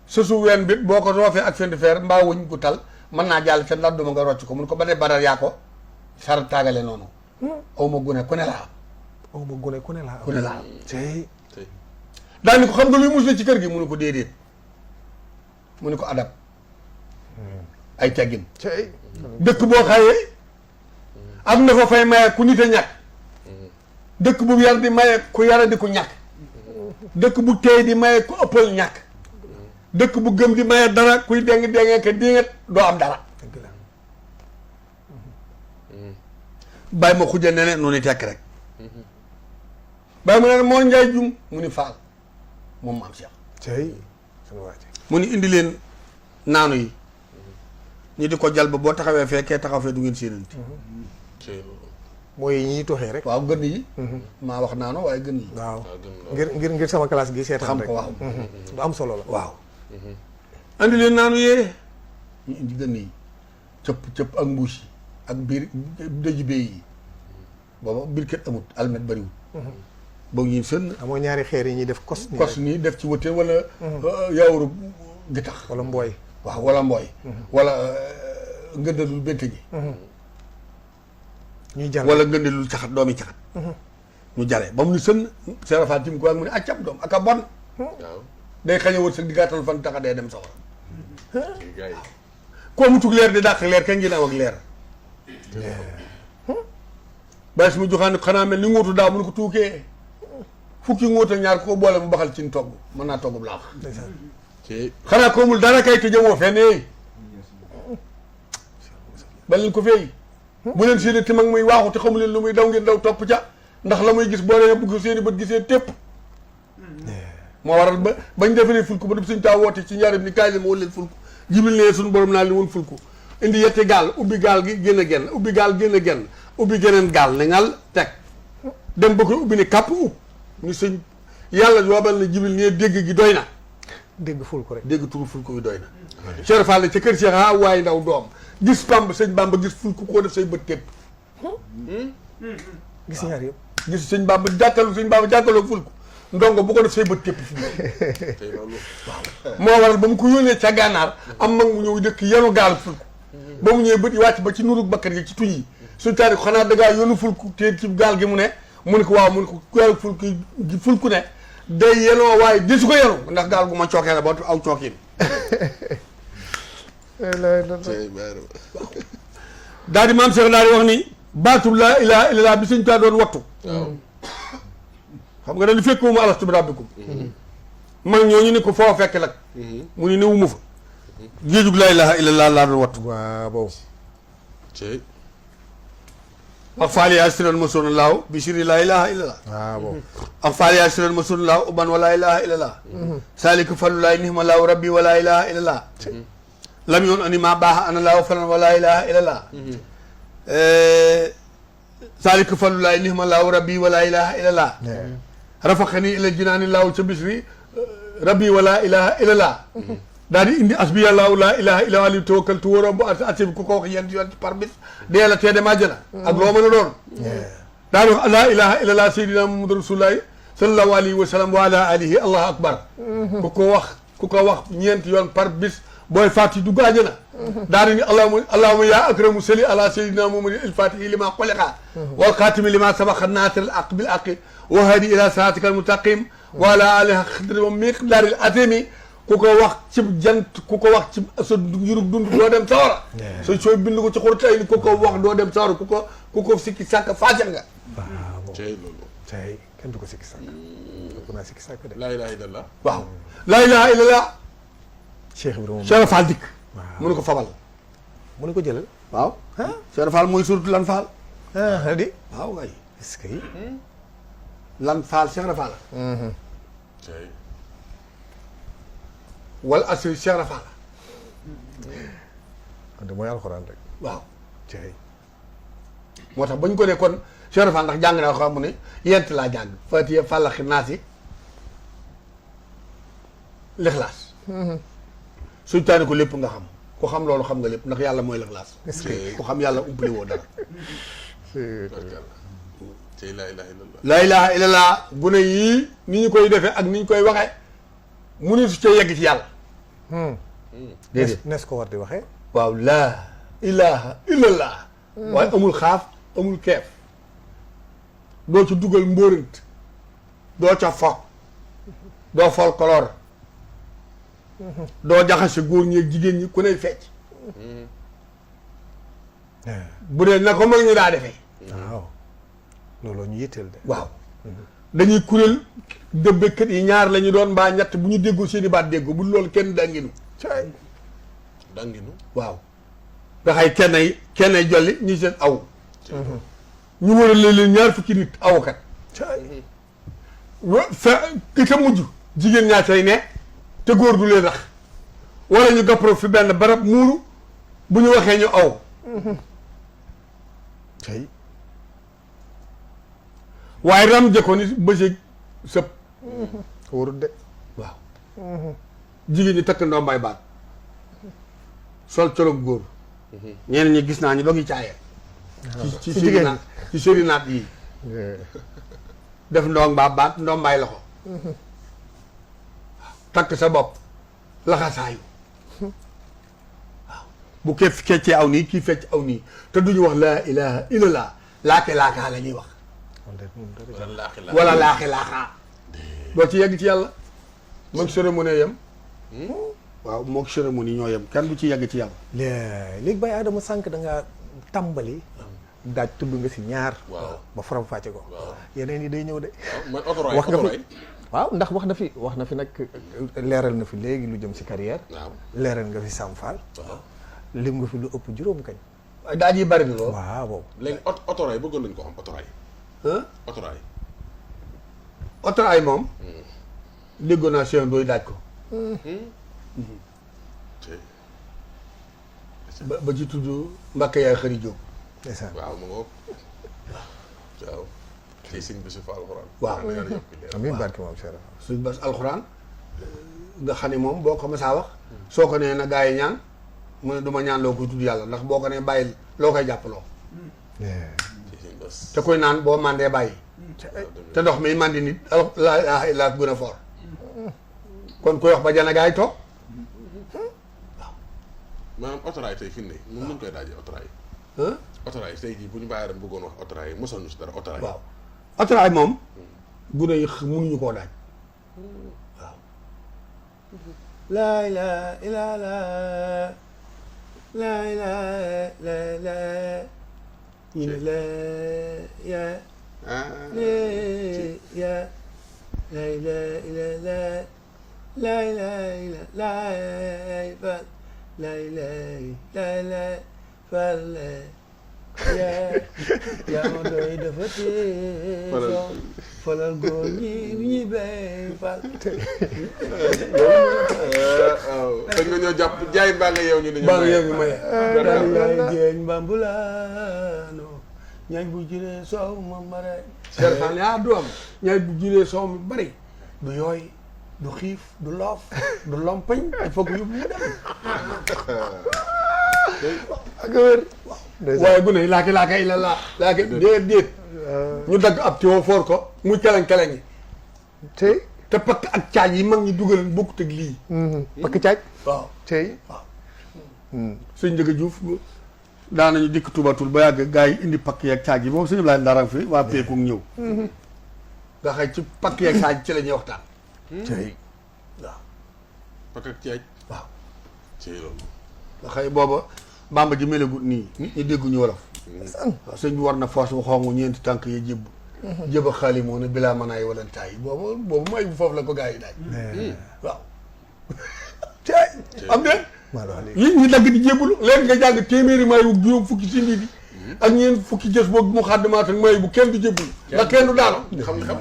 sa su ween bit boo ko roofee ak fendi feer mbaa wuñ ko tal mën naa jàll ca ndax duma nga rocc ko mun ko ba dee badar yaa ko sar taagale noonu aw ma gune ku ne laa am aw ma gune ku ne laa am ku ne laa am cay daal ni ko xam nga luy mus la ci kër gi mu ne ko déedéet mu ne ko adab ay teggin cay dëkk boo xayee am na fa fay maye ku nit a ñàkk dëkk bu yar di maye ku yara di ku ñàkk dëkk bu teey di maye ku ëppal ñàkk dëkk bu gëm di maye dara kuy déng ke dinget doo am dara dëgg la. bàyyi ma xujja ne ne noonu tekk rek bàyyi mu ne ne moo njaay jum mu ni faal moom maam Cheikh cay sunu waa ji. mu ni indi leen naanu yi ñu di ko jal ba boo taxawee fee kee taxaw fee du ngeen séenanti mooy yi ñuy toxee rek. waaw gën yi maa wax naano waaye gën la waaw ngir sama classe gi seetaan xam rek. ko waaw lu am solo la. waaw andi leen naanu yee ñu indi gën yi cëpp ak mbuus yi ak biir dëji bee yi booba biir kët amut almet bariwul boobu ñun sën amoo ñaari xeer yi ñuy def kos. kos nii def ci wëte wala yaawuru gi tax wala mbooy. waaw wala mbooy wala ngëndalul bente ji ñuy jàll wala ngëndalul caxat doomi caxat ñu jale ba mu ni sën serafal tim ko ak mu ne accam doom aka bon day xañ a wër sa di gàttal fan taxa dee dem sawara koo mu tug leer di dàq leer kañ ngeen am ak leer bàyyi su ma joxaan xanaa mel ni ngóotu daaw mu ne ko tuukee fukki ngóot ak ñaar ko boole mu baxal ci togg mën naa togg bu laax xanaa ko mul dara kay te jëmoo fenn ba leen ko feey bu leen seeni tim ak muy waaxu te xamu leen lu muy daw ngeen daw topp ca ndax la muy gis boo dee bëgg seeni bët gisee tépp moo waral ba bañ defaree fulku ba def suñ taa woote ci njaaram ni kaay leen ma won leen fulku jibril ne suñu borom naa leen woon fulku indi yetti gaal ubbi gaal gi génn a genn ubbi gaal génn a genn ubbi geneen gaal ne ngal teg dem ba koy ubbi ne kàpp ub mu ni sëñ yàlla yoobal na Jibril ne dégg gi doy na dégg ful ko rek. dégg turu ful ko bi doy na Cheikh Fall ca kër Cheikh ah waaye ndaw doom gis Bamba sëñ Bamba gis ful ko def say bët tépp gis ñaar yëpp. gis sëñ Bamba jàkkaloo ful ko ndongo bu ko def say bët tépp fi tey loolu. moo waral ba mu ko yónnee ca gànnaar am mag mu ñëw dëkk yenu gaal ful ko ba mu ñëwee bët yi wàcc ba ci nurug bakkar yi ci tuñ yi suñ taari ko xanaa dangaa yónnu ful ko te ci gaal gi mu ne ko waaw mu ne ko gaal ful ko ne day yenoo waaye desu ko yenu ndax gaal gu ma cookee la ba aw cookiin daal di maam Cheikh daal di wax ni baatub laa ilaaha illallaah bi sëñ taa doon wattu xam nga dañu fekk mu alastu bi rabbikum mag ñooñu ni ko foo fekk nag mu ni néew mu fa géejug laa ilaaha illallaah laa doon wattu waaw boobu. ak faaliyaa siran ma sona laaw bi siri laa ilaaha illallaah waaw boobu. ak faaliyaa siran ma sona laaw uban wa laa ilaaha illallaah saalika fallu laay nihma laaw rabbi wa laa ilaaha illallaah lam yoon ani maa baax ana laaw falan wa laa ilaaha illallaah saalika fallu laay nihma laaw rabbi wa laa ilaaha illallaah rafaqani ila jinaani laaw ca bisri rabbi wa laa ilaaha illallaah daal di indi asbi yàllaahu laa ilaaha illallaa li tawakkaltu wa rabbu arsi bi ku ko wax yent yoon ci par bis dee la tee dem àjjana ak loo mën a doon daal di wax laa ilaaha illallaah sayyidina muhammadu rasulullaahi sallallahu alayhi wa sallam wa ala alihi allahu akbar ku ko wax ñeenti yoon par bis booy fàtti dugg àjjana daal di ni allahumma yaa akramu salli ala sayyidina muhammadin il-faatihi lima xuliqa wal xaatimi lima sabaqa naasiril haqqi bil haqqi wa haadi ila siraatikal mustaqim wa ala alihi qadri wa miqdaaril azimi ku ko wax ci jant ku ko wax ci sa njurug dund doo dem sawara sooy bind ko ci xurtay ni ku ko wax doo dem sawara ku ko sikki sàkk faajal nga waaw tey loolu. tey kenn du ko sikki sàkk. du ko naa sikki sàkk de. laa ilaaha illallaah. waaw laa ilaaha illallaah Cheikh Ibrahima. Cheikh Fall dikk waaw mu ne ko fabal mu ne ko jëlal. waaw Cheikh Fall mooy surtout lan Fall di. waaw ngay est-ce que. lan Fall Cheikh Fall tey. wala asri Cheikh Fall kon de mooy alxuraan rek. waaw tey. moo tax ba ñu ko ne kon Cheikh Fall ndax jàng naa xam mu ne yent laa jàng Faatiha Fàllaxi Naasi Lixlaas suñ taani ko lépp nga xam ku xam loolu xam nga lépp ndax yàlla mooy Lixlaas est-ce que. ku xam yàlla umpale woo dara tey laa ilaaha illallaah. laa ilaaha illallaah gune yii ni ñu koy defee ak ni ñu koy waxee mu ne su ca yegg ci yàlla déedéet nees ko war di waxee. waaw laa ilaaha illallaah waaye amul xaaf amul keef doo ci dugal mbóorant doo ca fo doo folklore doo jaxase góor ñi ak jigéen ñi ku ne fecc bu dee na ko mag ñi daa defee waaw looloo ñu yitteel de. waaw dañuy kuréel dëbbekat yi ñaar la ñu doon mbaa ñett bu ñu déggoo seeni baat déggoo bu loolu kenn danginu cay. danginu. waaw nga xay kenn ay jolli ñi seen aw ñu war a leen ñaar fukki nit awkat cay. ki ka mujj jigéen ñaa cay ne te góor du leen rax wala ñu gappro fi benn barab muuru bu ñu waxee ñu aw cay. waaye ram jëkkoon ni bëccëg sëpp wóorut de. waaw jigéen ñi takk ndombaay baat sol colog góor ñeneen ñi gis naa ñu dogi caayee ci jigéen ñi ci séri naat yi def ndombaay baat ndombaay loxo takk sa bopp laxasaayu waaw bu kee feccee aw nii kii fecc aw nii te duñu wax laa ilaha illallah laakaa la ñuy wax wala laaxaa doo ci yegg ci yàlla moog cérémonie yem waaw moog cérémonie ñoo yem kenn du ci yegg ci yàlla léegi Baye Adama sànq da ngaa tàmbali daaj tudd nga si ñaar. waaw ba faram fàcce ko. yeneen yi day ñëw de. man autorail wax nga fi waaw ndax wax na fi nag leeral na fi léegi lu jëm si carrière. waaw leeral nga fi Sam Fall. waaw lim nga fi lu ëpp juróom kañ. daaj yi bari na lool waaw boobu. léegi autorail bëggoon nañu ko xam autorail. autorail. autorail moom déggoon naa Cheikh Ndoye daaj ko ba ci tudd Mbacke yaay xëri Jóob ndeysaan waaw ma ngoog waaw. tey sëñ bi si fa alxuraan. waaw yàlla yokk leer. amiin barke maam Cheikh. suñ bas alxuraan nga xam ne moom boo ko mësaa wax soo ko nee na gaa yi ñaan mu ne du ma ñaan loo koy tudd yàlla ndax boo ko nee bàyyil loo koy jàppaloo ci sëñ Bas. te koy naan boo mandee bàyyi te ndox mi mandi nit laa ilaaha illa gën a foor kon koy wax ba jana gaa yi toog maanaam otoraay tey fi mu ne moom nu ñu koy daajee otoraay. ah otoraay tey jii bu ñu bàyyi ren bëggoon wax otoraay mosal ñu si dara otoraay. waaw otoraay moom gune yi mënuñu koo daaj waaw laa ilaaha illa laa ilaaha illa ñu ne la ya ya la ilaha illa la ilaha illa la ilaha illa fal yaa ma doy dafa tee falal góor ñi bay fal waaw dañ nga ñoo jàpp jaay mbaa nga yeew ñu ne ñu baa nga yeew ñu maye daal yaay jeeñ mbambulaano ñaaj bu juree soow ma mare Cheikh Fall yaa du am ñaaj bu juree soow mi bari du yooy du xiif du loof du lompañ il faut que yóbbu mu dem ak wér. waaye gune yi laaki ila laaki déet ñu dagg ab tiwo foor ko mu keleng-keleng yi tey. te pakk ak caaj yi mag ñi dugaleen bokkut ak lii pakk caaj. waaw tey. sëñ Njëga Juuf daanañu dikk tubatul ba yàgg gars yi indi pakk yeeg caaj yi boobu sëñ Ablaye Ndarang fi waa peeku ñëw nga xëy ci pakk yeeg caaj ci la ñuy waxtaan tey. waaw pakk ak ceej. waaw ci loolu. nga xëy booba bamba ji melagut nii nit ñi dégguñu wolof waaw sëñ bi war na foos bu xongu ñeenti tànk yi jébb jëba xaali moo ne bilaa mën aay walantaay yi boobu mooy bu foofu la ko gars yi daaj waaw caay am déet maa la wax léegi. yi ñi dagg di jébbalu léegi nga jàng téeméeri may bu juróom fukki si ndi di ak ñeent fukki jës boog mu xaddamaat ak may bu kenn du jébbalu ndax kenn du daanu xam nga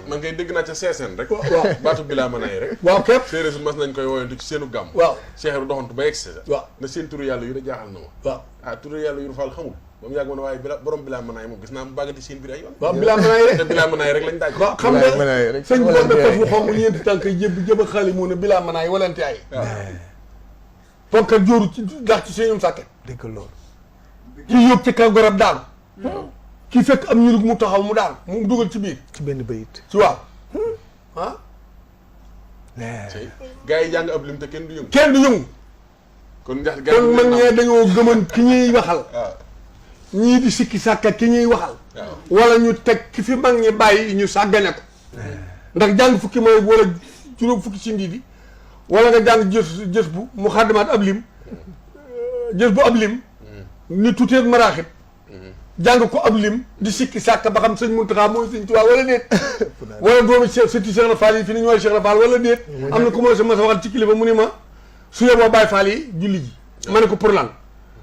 man ngay dégg naa ca seeseen rek. waaw baatu bilaa mën ay rek. waaw képp séeréer si mas nañ koy woyantu ci seenu gàmm. waaw Cheikh Ibra doxantu ba egsi sa. waaw na seen turu yàlla yu da jaaxal na ma. waaw ah turu yàlla yu Fall xamul ba mu yàgg ma ne waaye borom bilaa mën ay moom gis naa mu bàggati seen biir ay yoon. waaw bilaa mën ay te bilaa mën ay rek lañ daaj. waaw xam Bilaa mën nga ay rek. sëñ bi doon def foofu xonq ñeenti tànk yi jëba xaali moo ne bilaa mën ay walante ay ponkal jóoru ci ndax ci seenum sàkket dégg loolu. kii yóbbu ci kaw garab daanu kii fekk am ñulug mu taxaw mu daanu mu dugal ci biir ci benn bayit. ci waaw ah gars yi jàng ab lim te kenn du yëngu. kenn du yëngu kon ndax kon mag ñee dañoo gëman ki ñuy waxal waaw ñii di sikki sàkka ki ñuy waxal waaw. wala ñu teg ki fi mag ñi bàyyi ñu sàggane ko ndax jàng fukki mooy wala juróom fukki si ndi wala nga jàng jës bu mu xaddamaat ab lim jës bu ab lim ni tuuteeg maraaxit jàng ko ab lim di sikki sàkk ba xam sëñ Muntaxa mooy sëñ Tuubaa wala déet wala doomu sëti Cheikh Fall yi fi ni ñooy Cheikh Fall wala déet am na ku ma sa waxal ci kilifa mu ni ma su yeboo Baay Fall yi julli ji ma ne ko pour lan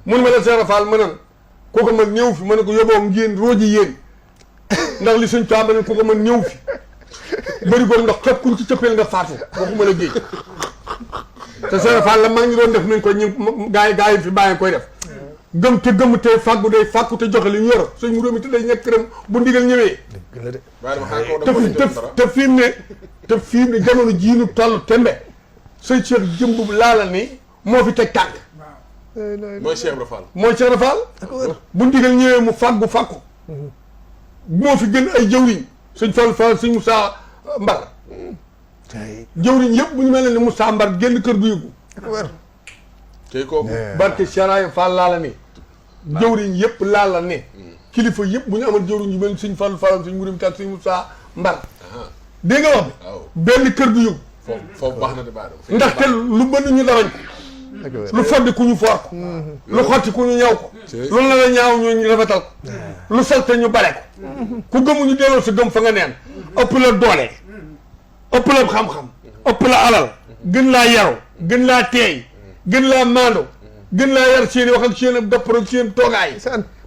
mun ma la Cheikh Fall ma nan kooku mag ñëw fi ma ne ko yóbboo ngeen rooji yéen ndax li sëñ Tuubaa ma ne kooku mag ñëw fi bëri ko ndox képp kuñ ci cëppeel nga faatu waxuma la géej te Cheikh Fall la mag ñi doon def nañ ko ñu gaa yi fi bàyyi koy def gëm te gëm te fàggu day fàggu te joxe li ñu yor sëñ mu doomi te day nekk këram bu ndigal ñëwee dëgg la de. waaye dama xanaa koo def te fi mu ne te fi mu ne jamono jii nu toll tembe sëñ Cheikh jëmb laala ni moo fi teg tànk mooy Cheikh Ibra Fall. mooy Cheikh Fall bu ndigal ñëwee mu fàggu moo fi gën ay jëwriñ sëñ Fall Fall sëñ Moussa Mbar tey. jëwriñ yëpp bu ñu mel ne Moussa Mbar génn kër gu yëgu tey kooku. barke Charaye Fall laala ne jëwriñ yëpp laala ne kilifa yëpp bu ñu amal jëwriñ yu mel sëñ Fall Fall sëñ Murim Tak sëñ Moussa Mbar dégg nga wax bi waaw benn kër gu yëgu foofu baax na de baax na. ndaxte lu bënn ñu darañ ko lu foddi ku ñu foor ko lu xotti ku ñu ñaw ko lu la la ñaaw ñu rafetal ko lu salte ñu bale ko ku gëmuñu delloo sa gëm fa nga neen ëpp la doole ëpp la xam-xam ëpp la alal gën laa yaru gën laa teey gën laa maando gën laa yar seen i wax ak seen i dopp ak seen toogaay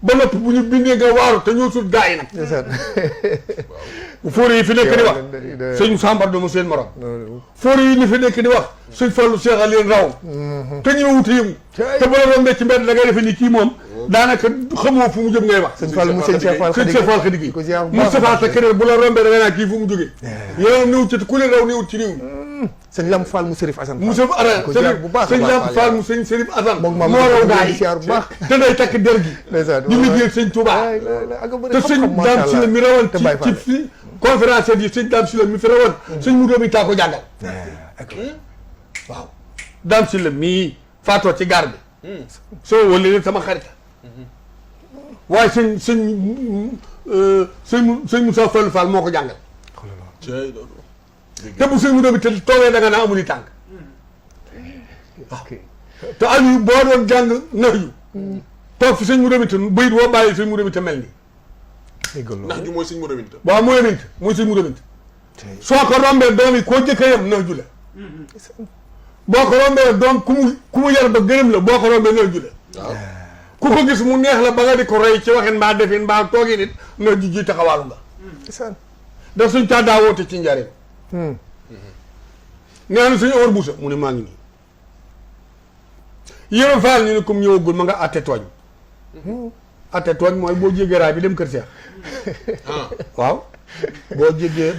ba nopp bu ñu bindee nga waaru te ñoo sut gaa yi nag fóore yi fi nekk di wax sëñ Sambar doomu seen morom fóore yi ni fi nekk di wax sëñ Fallu seexal leen raw te ñu wute yëngu te bu la rombee ci mbedd da ngay defe ni kii moom daanaka xamoo fu mu jëm ngay wax. sëñ Fall mu sëñ Cheikh Fall sëñ Cheikh Fall Khady ko ziar bu baax Moustapha sa keneen bu la rombee da nga naan kii fu mu jógee. yow néew ci ku leen raw néewut ci réew mi. sëñ Lam Fall mu Serif Assane Fall. Moussa Ara ko ziar bu baax sëñ Lam Fall mu sëñ Serif Assane. moom maam moo raw gaa yi ziar bu baax. te day takk der gi. ndeysaan di liggéey sëñ Touba. te sëñ Dame Sylla mi rawoon ci fi conférence yi sëñ Dame Sylla mi fi rawoon. sëñ mu doomi taa ko jàngal. waaw Dame Sylla mii faatoo ci gaar bi. soo wëlee sama xarit. waaye sëñ Moussa Fall Fall moo ko jàngal. te bu sëñ mu doomi te toogee da nga naa amul i tànk. waaw te Aliou boo doon jàng nax yu. toog fi sëñ mu doomi te bayit woo bàyyi sëñ mu doomi te mel nii. ndax ju mooy sëñ mu dominte. waaw mooy dominte mooy sëñ mu dominte. soo ko rombee doom yi koo jëkka yem nax ju la. boo ko rombee doom ku mu yar ba gërëm la boo ko rombee nax ju la. waaw ku ko gis mu neex la ba nga di ko roy ci waxin mbaa defin mbaa toogi nit nax ju ji taxawaalu nga. daf suñ taa daa woote ci njariñ. nee na suñu Omar Boussa mu ne maa ngi nii. Yéen Faal ñu ne comme ñëwagul ma nga atte tooñ. atte tooñ mooy boo jéggee raay bi dem kër Seex. waaw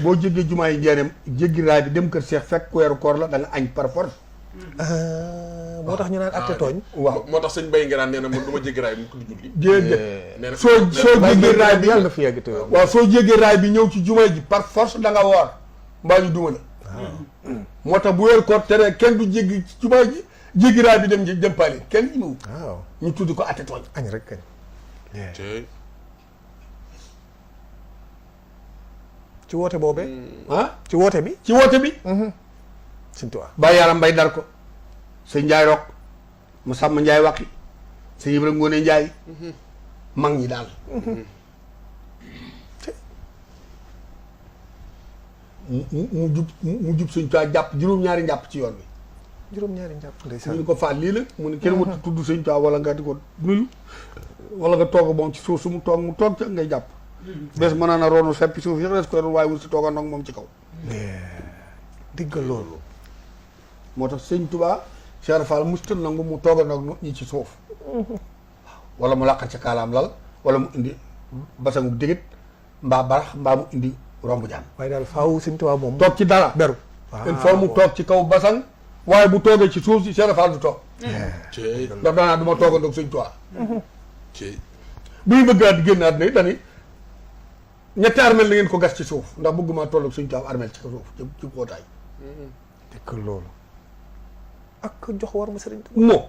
boo jéggee jumaa yi njaareem jéggi raay bi dem kër Seex fekk weeru koor la da nga añ par force. moo tax ñu naan atte tooñ. waaw moo tax sëñ Baye Ngiraan nee na man du ma jéggi raay mu ko di julli. déedéet nee na soo jéggee raay bi yàlla na fi yegg te waaw soo jéggee raay bi ñëw ci jumaa ji par force da nga woor mbaa ñu duma la. moo tax bu weeru koor tere kenn du jéggi ci jumaa ji jéggi raay bi dem dem paali kenn ñëw. waaw ñu tudd ko atte tooñ. añ rek kañ. ci woote boobee. ci woote bi. ci woote bi. Sëñ Tuubaa. Baye Yaram Mbay dar ko. sëñ Njaay Rok mu sàmm Njaay Waqi sëñ Ibrahima Ngoone Njaay mag ñi daal. mu jub sëñ Tuubaa jàpp juróom-ñaari njàpp ci yoon bi. juróom-ñaari njàpp ndeysaan. mu ne ko faal lii la mu ne kenn wut tudd sëñ Tuubaa wala nga di ko nuyu wala nga toog moom ci suuf su mu toog ca ngay jàpp. bés mën naa roonu seppi suuf yëpp des ko yor waaye wut si tooga ndox moom ci kaw. diggal loolu. moo tax sëñ Tuubaa Cheikh Fall mustal nangu mu tooga ndox ñi ci suuf. wala mu làqat ca kaalaam lal wala mu indi basangu digit mbaa barax mbaa mu indi romb jaan. waaye daal faaw Sëñ Tuubaa moom. toog ci dara beru. il faut mu toog ci kaw basang waaye bu toogee ci suuf si Cheikh Fall du toog. ndax daanaa du ma toogandoog sëñ Tuubaa. bu ñu bëgg a génn àdduna yi dañuy ñetti armel la ngeen ko gas ci suuf ndax bëgguma tolloog sëñ Tuubaa armel ci ko suuf ci xóotaay. diggal loolu. ak jox war ma sëriñ Tuubaa.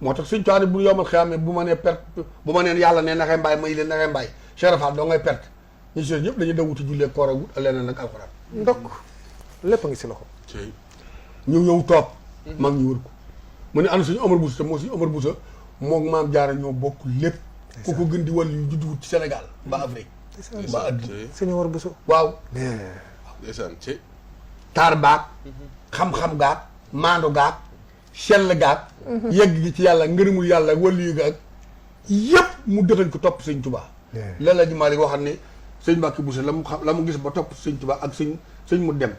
moo tax sëñ Tuubaa bu yomal xeyaamee bu ma nee perte bu ma neen yàlla ne naxee mbaay may leen naxee mbaay Cheikh Fall doo ngay perte ñu si ñëpp dañuy dawuti jullee koor ak wut leneen nag alxuraan. ndokk lépp a ngi si loxo. ñu ñëw toog. mag ñu wër ko mu ne ana suñu Omar Boussa te moo suñu Omar Boussa moom maam Jaara ñoo bokk lépp. ku ko gën di wàll yu judduwut ci Sénégal mbaa Afrique. mbaa àddina sëñ Omar Boussa. waaw. ndeysaan ci taar baag. xam-xam gaag maandu gaag sell gaag. yegg gi ci yàlla ngërëmul yàlla wàllu yu gaag yëpp mu dëxañ ko topp sëñ Tuubaa. la la ji Maalik waxam ne sëñ Mbàkke Bousso la mu gis ba topp sëñ Tuubaa ak sëñ mu dem.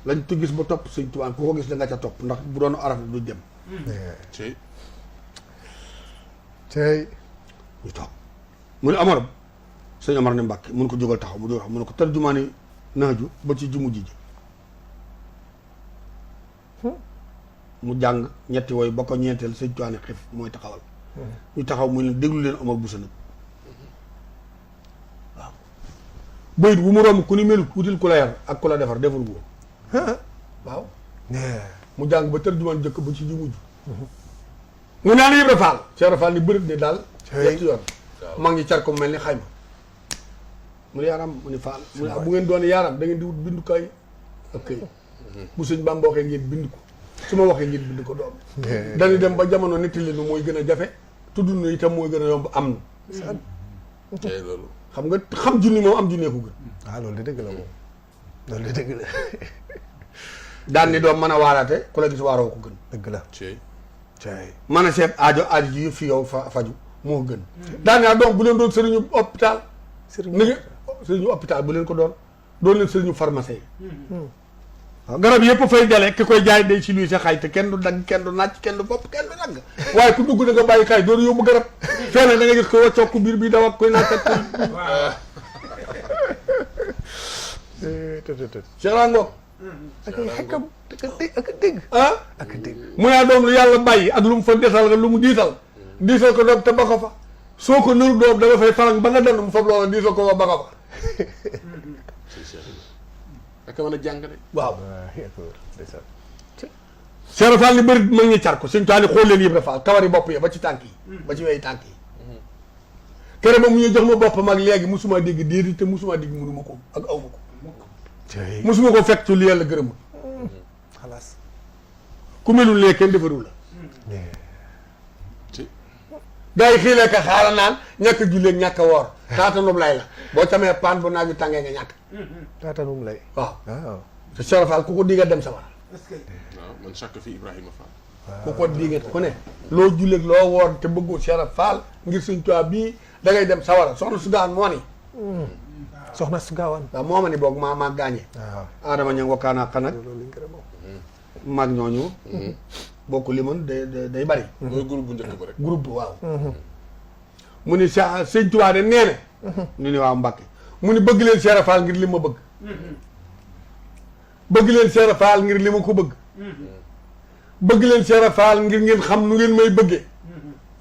lañ tu gis ba topp sëñ Tuubaa ku ko gis da nga ca topp ndax bu doon araf du dem. cey ñu toog mu ne Amar sëñ Amar ne Mbàkke mun ko jógal taxaw mu jógal taxaw mu ne ko tarjumaani naaju ba ci jumu ji mu jàng ñetti woy ba ko ñeenteel sëñ Tuubaa ne xif mooy taxawal. ñu taxaw mu ne déglu leen Omar Bousso nag waaw bayit bu mu romb ku ni melu wutil ku la yar ak ku la defar defar gu waaw mu jàng ba tarjumaan jëkk ba ci ji mujj mu naan Ibra Fall Cheikh Fall ni bërëb ne daal ñetti yoon mag ñi car ko mel ni xayma mu ne yaaram mu ne Fall mu ne bu ngeen doon yaaram da ngeen di wut bindukaay ak këy bu sëñ Bamba waxee ngeen bind ko su ma waxee ngeen bind ko doom dañu dem ba jamono nettali nu mooy gën a jafe tudd nu itam mooy gën a yomb am na loolu xam nga xam junni moom am junnee ko gën waaw loolu de dëgg la moom loolu de dëgg la daan ni doom mën a waaraate ku la gis waaroo ko gën dëgg la cey mën a seet aajo ji yëpp fi yow faju moo gën daan naa donc bu leen doon sëriñu hôpital ni nga sëriñu hôpital bu leen ko doon leen sëriñu pharmacie yi waaw garab yëpp fay jale ki koy jaay day si luy sa xay te kenn du dagg kenn du nàcc kenn du bopp kenn du dagg waaye ku dugg da nga bàyyi xay doon yóbbu garab fenn da nga gis ko waccoo ku biir bi daw ak koy nàcc ak koy seeraangoog ak ay xekkam ak a dégg ah ak a dégg mu naa doom lu yàlla bàyyi ak lu mu fa desal nga lu mu diisal ko doom te ba ko fa soo ko nëru doom da nga fay farang ba nga dand mu fab loola diisal ko ba ko fa ak mën a jàng de waaw ndeysaan Cheikh Fall li bëri mag ñi car ko suñ taali xool leen Ibra Fall kawari bopp yi ba ci tànk yi ba ci wey tànk yi kere ba mu ñu jox ma boppam ak léegi musuma dégg déedéet te musuma dégg mënuma ko ak aw ma ko musuma ko fekk ci li yàlla gërëmul xalaas ku melul lee kenn defarul la gars yi xii leeka xaala naan ñàkk a julleeg ñàkk a woor taatanum lay la boo camee paan bu naaju tàngee nga ñàkk taatanum lay waaw waaw te Cheikh Fall ku ko diga dem sama waaw man chaque fi Ibrahima Fall ku ko diga ku ne loo julleeg loo woor te bëggul Cheikh Fall ngir suñ tubaab bii da ngay dem sawara soxna su gaan moo ni soxna su gaawaan waaw moo ma ni boog maa gaañee waaw adama ña wakkaanaa xanak loolu liñ ko moom maag ñooñu bokk li mën day bari mooy groupe bu njëkk ba rek groupe bi waaw mu ni sëñ Tuubaa de nee na ñu ni waaw Mbàkke mu ni bëgg leen Cheikh Fall ngir li ma bëgg bëgg leen Cheikh Fall ngir li ma ko bëgg bëgg leen Cheikh Fall ngir ngeen xam nu ngeen may bëggee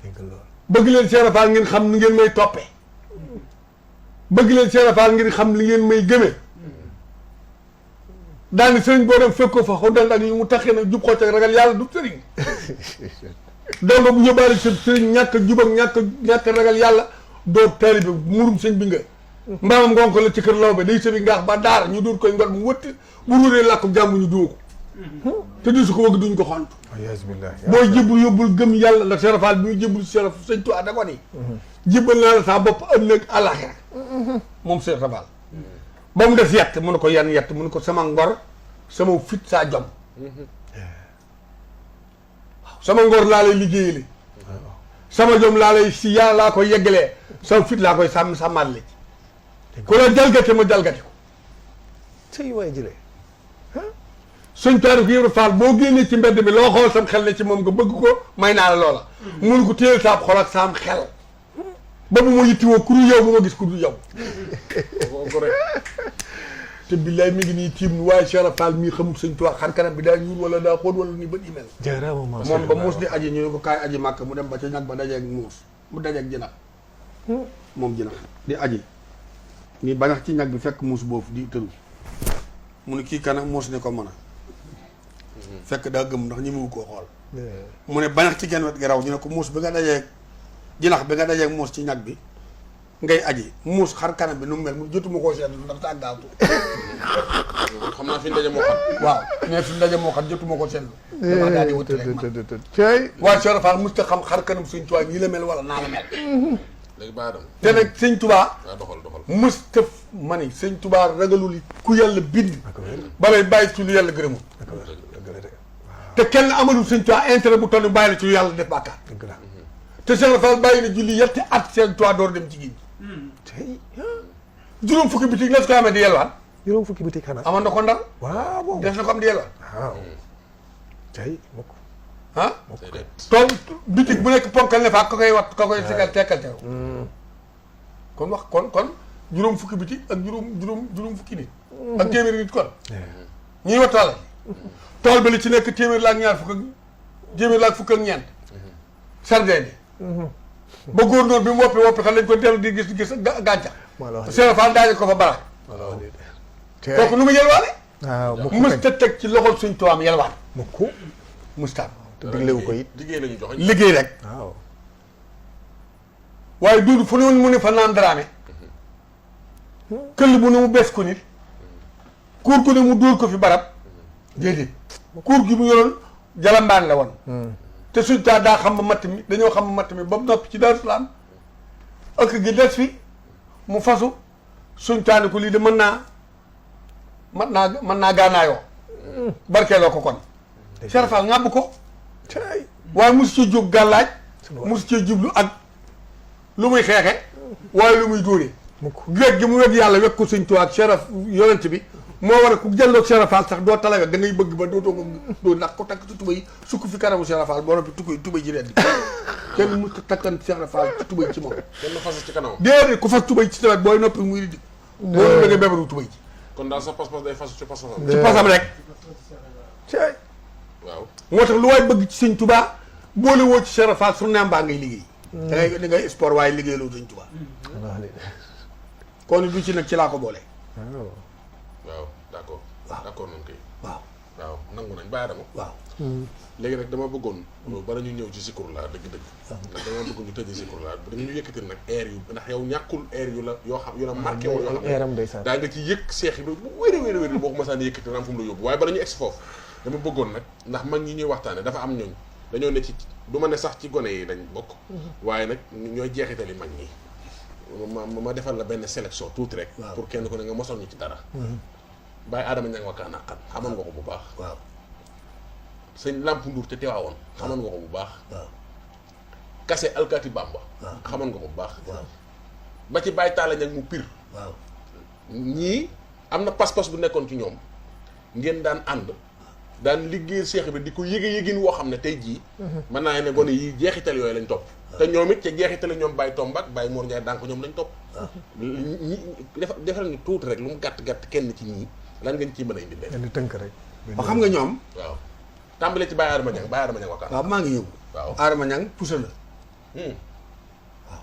dégg loolu bëgg leen Cheikh Fall ngeen xam nu ngeen may toppee bëgg leen Cheikh Fall ngir xam li ngeen may gëmee daani sëriñ boo dem fekk ko fa xodal ak yu mu taxee nag jub xocc ak ragal yàlla du sëriñ donc bu yóbbaale sa sëriñ ñàkk a jub ak ñàkk a ragal yàlla doo taalibe murum sëñ bi nga mbaamam ngonk la ci kër law ba day sëbi ngaax ba daara ñu dóor koy ngor mu wëtti bu ruuree làkku jàmm ñu duu ko te di su ko wëgg duñ ko xont yasbillah booy jébbul yóbbul gëm yàlla ndax Cheikh Fall bi muy jébbul Cheikh sëñ Tuubaa da ko ni jébbal naa la sa bopp ëllëg àllaaxira moom Cheikh Fall ba mu def yett mu ne ko yan yett mu ne ko sama ngor sama fit saa jom waaw sama ngor laa lay liggéeyale sama jom laa lay si yàlla laa koy yeggalee sama fit laa koy sàmmal li ku la jalgate ma jalgate ko sëy waay jëlee suñ taarif Ibra Fall boo génnee ci mbedd mi loo xool sam xel ne ci moom nga bëgg ko may naa la loola mun ko téyel saab xol ak saam xel ba bu ma yittiwoo ku dul yow bu ma gis ku dul yow te billaay mi ngi nii tiim ni waaye Cheikh Fall mii xamul sëñ Tuubaa xar kanam bi daa ñuul wala daa xóot wala ni bët yi mel jaaraama moom ba muus di aji ñu ne ko kaay aji màkk mu dem ba ca ñag ba dajeeg muus mu dajeeg jinax moom jinax di aji nii bañax ci ñag bi fekk muus boofu di tëru mu ne kii kana muus ne ko mën a fekk daa gëm ndax ñi mu koo xool mu ne bañax ci genn wet gi raw ñu ne ko muus bi nga dajeeg jinax bi nga dajeeg muus ci ñag bi ngay aji muus xar kanam bi nu mu mel mu jotuma koo seetlu ndax daa gaawtu xam naa fi ndaje moo xam waaw mais fi ndaje moo xam jotuma ko seetlu dama daal di wut rek man cay waaye Cheikh Fall mosut a xam xar kanam sëñ Tuubaa nii la mel wala naa la mel léegi baa dem te nag sëñ Tuubaa waaw doxal mosut a ma ni sëñ Tuubaa ragalul ku yàlla bind ba lay bàyyi ci lu yàlla gërëmul te kenn amalul sëñ Tuubaa intérêt bu toll ni bàyyi la ci lu yàlla def bàkkaar te Cheikh Fall bàyyi na julli yetti at sëñ Tuubaa door dem ci géej juróom fukki bitig la su ko amee di yelwaan juróom fukki bitik xanaa amoon na ko ndar waaw boobu def na ko am di yelwaan waaw cay mukk ah tool bitig bu nekk ponkal ne fa ka koy wat ka koy tekkal tekkal teew kon wax kon juróom fukki bitig ak juróom fukki nit ak téeméeri nit kon ñuy wattaala tool ba li ci nekk téeméer la ak ñaar fukk ak téeméer la ak fukk ak ñeent sardin bi ba góor noonu bi mu woppi xam lañ ko dellu di gis gàncax Cheikh Fall daañu ko fa barak kooku nu mu yelwaane waaw mës ta teg ci loxol suñ tuwaam yelwaan mukk mustaam te diglewu ko it liggéey lañu joxe liggéey rek waaw waaye duudu fu ne mu ne fa naan daraame këll bu ne mu bees ko nit kuur ko ne mu dóor ko fi barab déedéet kuur gi mu yoroon jalambaan la woon te suñ taa daa xam ba matt mi dañoo xam ba matt mi ba mu noppi ci Daaru Salaam ëkk gi des fi mu fasu suñ taa ni ko lii de mën naa gaanaayoo barkeeloo ko kon Cheikh Fall ngàbb ko waaye mosu ci jóg gàllaaj mosu ci jublu ak lu muy xeexe waaye lu muy dóoree wegg gi mu wegg yàlla wegg ko suñ tuwaa ak Cheikh yonent bi moo war a ku jëndoog Cheikh Rafal sax doo talawe da ngay bëgg ba dootoo ko doo ndax ko takk ci tubay sukk fi kanamu Cheikh Rafal boo noppi tubay ji reddi kenn mu takkan Cheikh Rafal ci tubay ci moom kenn fas ci kanam. déedéet ku fas tubay ci tawet booy noppi muy di boo da ngay bebaru tubay ji kon daal sa pas-pas day fas ci pas-pasam. ci pasam rek cay waaw. moo tax lu waay bëgg ci sëñ Tuubaa boole woo ci Cheikh Rafal su neem baa ngay liggéey da ngay sport waaye liggéey loolu sëñ Tuubaa kon du ci nag ci laa ko boole waaw d'accord. waaw d'accord noonu kay. waaw waaw nangu nañ bàyyi dama. waaw léegi nag dama bëggoon. bala ñu ñëw ci Zikrullah dëgg-dëgg. ndax dama bëgg ñu tëjee Zikrullah dañu ñu yëkkati nag air yu ndax yow ñàkkul air yu la yoo xam yu la marqué wala yoo xam airam ndeysaan daa nga ci yëg seex yi bu wér boo ko masaan yëkkati na am fu mu la yóbbu waaye bala ñu egsi foofu dama bëggoon nag ndax mag ñi ñuy waxtaane dafa am ñooñ dañoo ne ci du ma ne sax ci gone yi lañ bokk waaye nag ñooy jeexitali mag ñi ma defal la benn sélection tuuti rek pour kenn ko ne nga mosal ñu ci dara Baye Adama Niang wakkaa naqan xamoon nga ko bu baax waaw sëñ Lamp Ndour te teewaawoon xamoon nga ko bu baax waaw Kase Alkaati Bamba xamoon nga ko bu baax waaw ba ci Baye Talla Niang mu pir waaw ñii am na pas-pas bu nekkoon ci ñoom ngeen daan ànd daan liggéey seex bi di ko yëgin woo xam ne tey jii mën naa ne gone yi jeexital yooyu lañ topp te ñoom it ca jeexital ñoom Baye Tomba ak Baye Mor Ndiaye daan ko ñoom lañ topp ñi defal ñu tuuti rek lu mu gàtt kenn ci ñii lan ngeen ciy mën a indi leen indi tënk rek ba xam nga ñoom waaw tàmbalee ci Baye Adama Niang wakkaan waaw maa ngi ñëw waaw Adama Niang pusa la waaw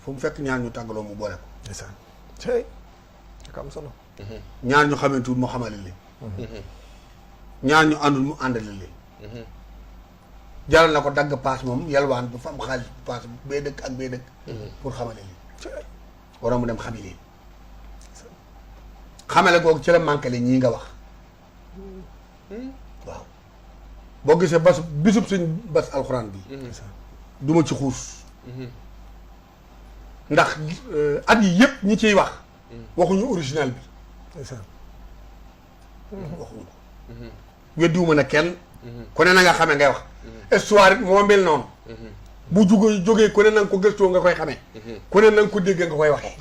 fu mu fekk ñaar ñu tàggaloo mu boole ko ndeysaan cay ak am solo ñaar ñu xamantuwul mu xamale leen ñaar ñu àndul mu àndale leen jaral na ko dagg paas moom yalwaan bu fa am xaalis bu paas bee dëkk ak bee dëkk pour xamale leen waroon mu dem xami leen xamale googu ci la manqué ñii nga wax waaw boo gisee bas bisub suñ bas alxuraan bi duma ci xuus ndax at yi yëpp ñi ciy wax waxuñu original bi ndeysaan waxuñu ko weddiwuma na kenn ku ne na nga xamee ngay wax histoire it moo mel noonu bu jógee ku ne na nga ko gëstoo nga koy xamee ku ne na nga ko déggee nga koy waxee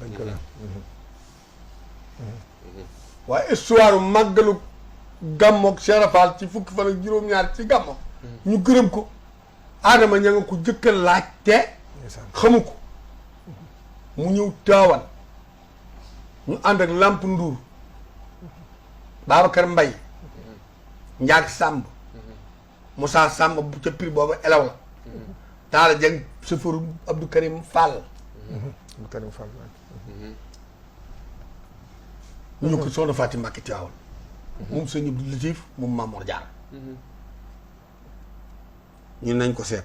waaye histoire màggalu gàmmoog Cheikh Rafal ci fukki fan ak juróom-ñaar ci gàmmo ñu gërëm ko Adama ña nga ko jëkkal laajte xamu ko mu ñëw taawan ñu ànd ak Lamp Ndour Babacar Mbay Njaag Sàmb Moussa Sàmb bu ca prix booba elaw la Taala Jeng chauffeur Abdou Karim Fall Abdou Karim Fall ñu ko soxna Fatim Mbàkke Tiwaawan moom sëñ Abdou Latif moom Mamour Jaar ñu nañ ko seet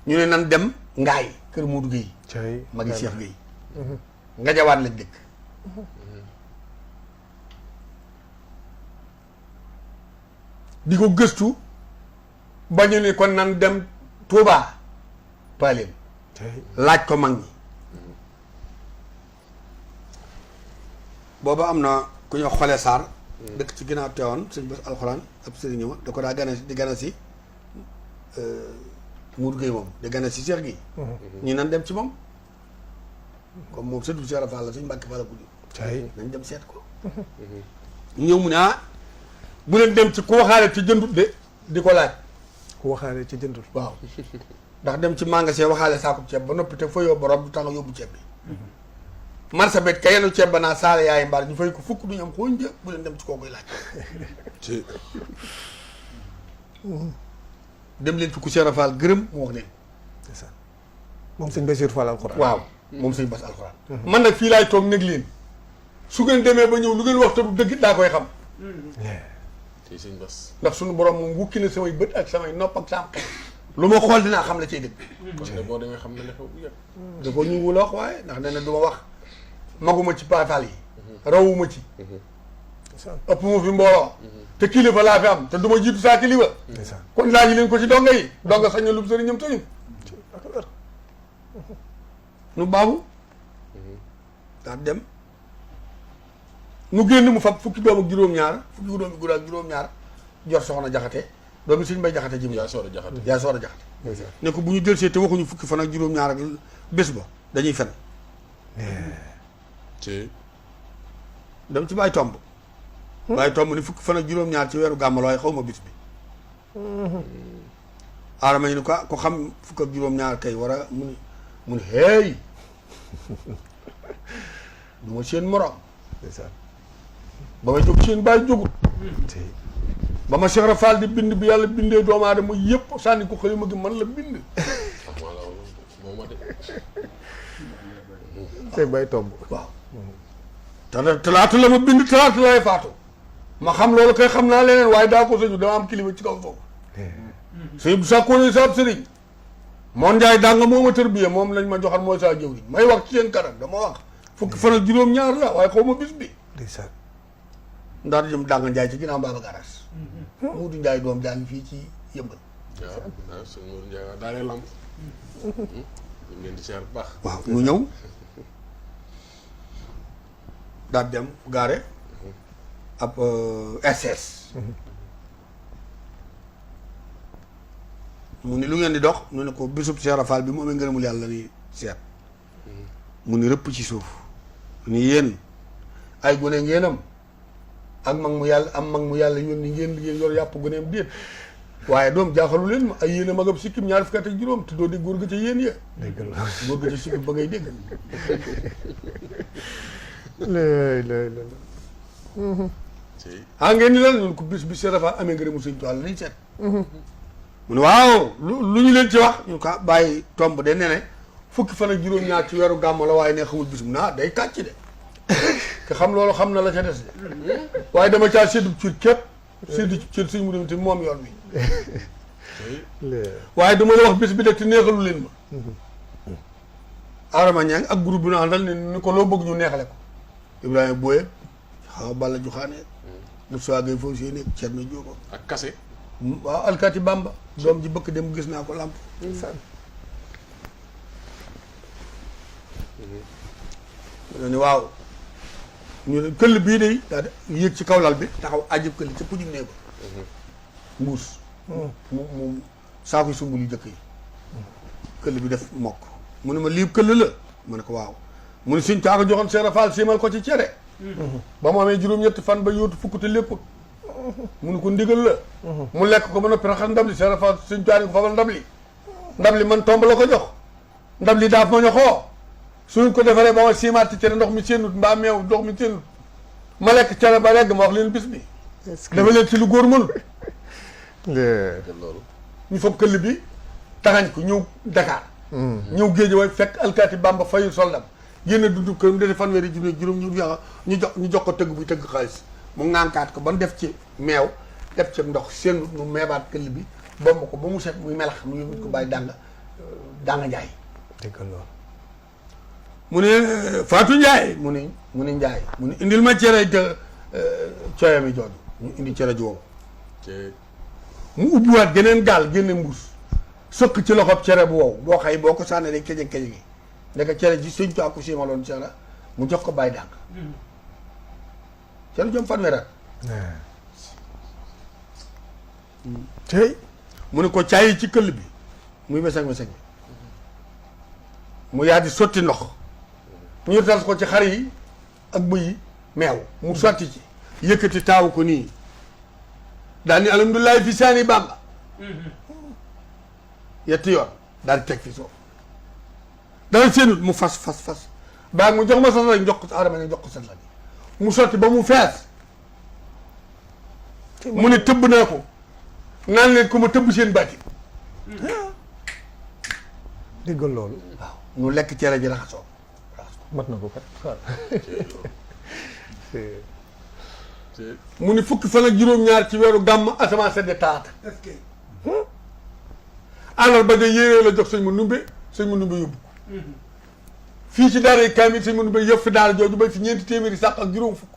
ñu ne nan dem ngaay kër Modou Gueye cay magi Cheikh Gueye nga jawaat lañ dëkk di ko gëstu ba ñu ne kon nan dem Touba Paleen laaj ko mag ñi booba am na ku ñoo xole Sarr dëkk ci ginnaaw teewoon sëñ bés alxuraan ab sëriñ ma da ko daa gane di gane si Modou Gueye moom di gane si Cheikh Gueye ñu nan dem ci moom comme moom sëtu Cheikh Rafal la suñ Mbàkke Fall la guddi nañ dem seet ko ñu ñëw mu ne bu leen dem ci ku waxaale ci jëndut de di ko laaj ku waxaale ci jëndul waaw ndax dem ci magasin waxaale saakub ceeb ba noppi te fa yóbbu borom du tax nga yóbbu ceeb bi marché bet ka yenu ceeb ba naa saala yaay mbaar ñu fay ko fukk duñu am xooñ jë bu leen dem ci kookuy laaj dem leen fi ku Cheikh Rafal gërëm mu wax leen ndeysaan moom sëñ Bassirou Fall alxuraan waaw moom sëñ Bass alxuraan man nag fii laay toog nég leen su ngeen demee ba ñëw lu ngeen wax te du dëgg daa koy xam tey sëñ Bass ndax suñu borom moom wukki na samay bët ak samay nopp ak sam xel lu ma xool dinaa xam la cay dëgg parce que boo demee xam ne la xew bu yàgg da ko ñu wula wax waaye ndax nee na du ma wax maguma ci paafal yi rawuma ci ëpp ma fi mbooloo te kilifa laa fi am te du ma jiitu saa kilifa ndeysaan kon laa ñu leen ko ci donga yi donga sañ na lu sëriñam sañu nu baabu daa dem nu génn mu fab fukki doom ak juróom-ñaar fukki doom yi góor ak juróom-ñaar jor soxna jaxate doomi suñ bay jaxate jëm yaa soor a jaxate yaa soor a jaxate ne ko bu ñu delsee te waxuñu fukki fan ak juróom-ñaar ak bés ba dañuy fen ci dem ci Baye Tomb. Baye Tomb ni fukki fan ak juróom-ñaar ci weeru gàmmu la waaye xaw ma bis bi. Adama ñu ni ko xam fukk ak juróom-ñaar kay war a mu ni hey du ma seen morom. ndeysaan. ba ma jóg seen bàyyi jógut. ba ma Cheikh Rafal di bind bi yàlla bindee doomu aadama yëpp sànni ko xalima gi man la bind. tey bay tomb. waaw. talaata la ma bind talaata lay faatu. ma xam loolu kay xam naa leneen waaye daa ko sëñu dama am kilifa ci kaw foofu. sëñ bu sàkkoon sa ab sëriñ. moon Njaay danga moo ma tërbiye moom lañ ma joxal mooy saa jëwriñ may wax ci seen kanam dama wax fukki fan ak juróom-ñaar la waaye xaw ma bis bi. ndeysaan. ndax jëm danga Njaay ci ginnaaw Baba Garas. Muudu Njaay doom jaa ngi fii ci Yëmbal. waaw sëñ Modou Ndiaye waaw daanee lamp. ñu leen di seer bu baax. waaw ñu ñëw daal dem gaare ab SS. mu ni lu ngeen di dox ñu ne ko bisub Cheikh Rafal bi mu amee ngërëmul yàlla ni seet. mu ni rëpp ci suuf ni yéen ay gone ngeenam ak mag mu yàlla am mag mu yàlla yónni ngeen yor yàpp goneem déet waaye doom jaaxalu leen ma ay yéen a magam sikkim ñaar fukki at ak juróom te doo di góor ga ca yéen ya dégg la góor ga ca sikkim ba ngay dégg. ngeen ni lan ñun ko bis bi Cheikh Rafal amee ngërëmul Sëñ Tuubaa lañ seet. mu ne waaw lu ñu leen ci wax ñu ko bàyyi tomb de ne fukki fan ak juróom-ñaar ci weeru gàmmu la waaye ne xamul bisum naa day kàcc de te xam loolu xam na la ca des de waaye dama caa séddu ci képp séddu ci cër suñ mu dem te moom yoon wi waaye dama la wax bis bi de te neexalu leen ma Adama Ñaŋ ak groupe bi nu àndal ne ni ko loo bëgg ñu neexale ko Ibrahima Boye xaw Balla Joxaane Moussa Gueye foofu si nekk Thierno Diop ak kase waaw alkaati Bamba doom ji bëkk dem gis naa ko làmp mu ne waaw ñu ne këll bii de daa yéeg ci kaw lal bi taxaw ajib këll ca pujum nee ba mbuus mu saaku sumbul yu jëkk yi këll bi def mokk mu ne ma lii këll la mu ne ko waaw mu ne suñ taako joxoon Cheikh Rafal siimal ko ci cere ba mu amee juróom-ñetti fan ba yóotu fukk te lépp mu ne ko ndigal la mu lekk ko ba noppi raxas ndab li Cheikh Rafal suñ taani ko fabal ndab li man tomb la ko jox ndab li daaf ma ñoxoo suñ ko defaree ba ma siimaat ci cere ndox mi seenut mbaa meew ndox mi seenut ma lekk cere ba regg ma wax leen bis bi dafa leen ci lu góor mënul loolu ñu foog këll bi taxañ ko ñëw Dakar ñëw géej way fekk alkaati Bamba fayu soldam génn dundu këram defe fanweeri junni juróom ñu jox ko tëgg buy tëgg xaalis mu ŋànkaat ko ba mu def ci meew def ci ndox seenut mu meebaat këll bi bomb ko ba mu set muy melax mu yóbbu ko bàyyi danga Njaay dégg loolu mu ne Fatou Ndiaye mu ne Ndiaye mu ne indil ma cere te cooyami jooju ñu indi cere ji wow mu ubbiwaat geneen gaal génne mbuus sëq ci loxob cere bu wow boo xëy boo ko sànnee rek keje gi ndeka cere ji sëñ ko simaloon cere mu jox ko bàyyi dàng cere jom fanweeraat tey mu ne ko caayi ci këll bi muy weseg bi mu yaa di sotti ndox ñu tas ko ci xar yi ak bëy yi meew mu sotti ci yëkkati taawu ko nii daal ni alhamdulilah fi saani Bamba yetti yoon daal di teg fi soof dara seenut mu fas baa mu jox ma sat rek jox ko sa Adama ne jox ko sat la mu sotti ba mu fees mu ne tëbb naa ko naan leen ko ma tëbb seen bàtti déggal loolu waaw ñu lekk cere ji raxasoo mat na ko kat mu ni fukki fan ak juróom-ñaar ci weeru gàmm asamaan sedd taata àllarba de yéeree la jox sëñ ma numbe yóbbu ko fii ci daara kaamil sëñ ma numbe yëpp fi daara jooju ba fi ñeenti téeméeri sàq ak juróom fukk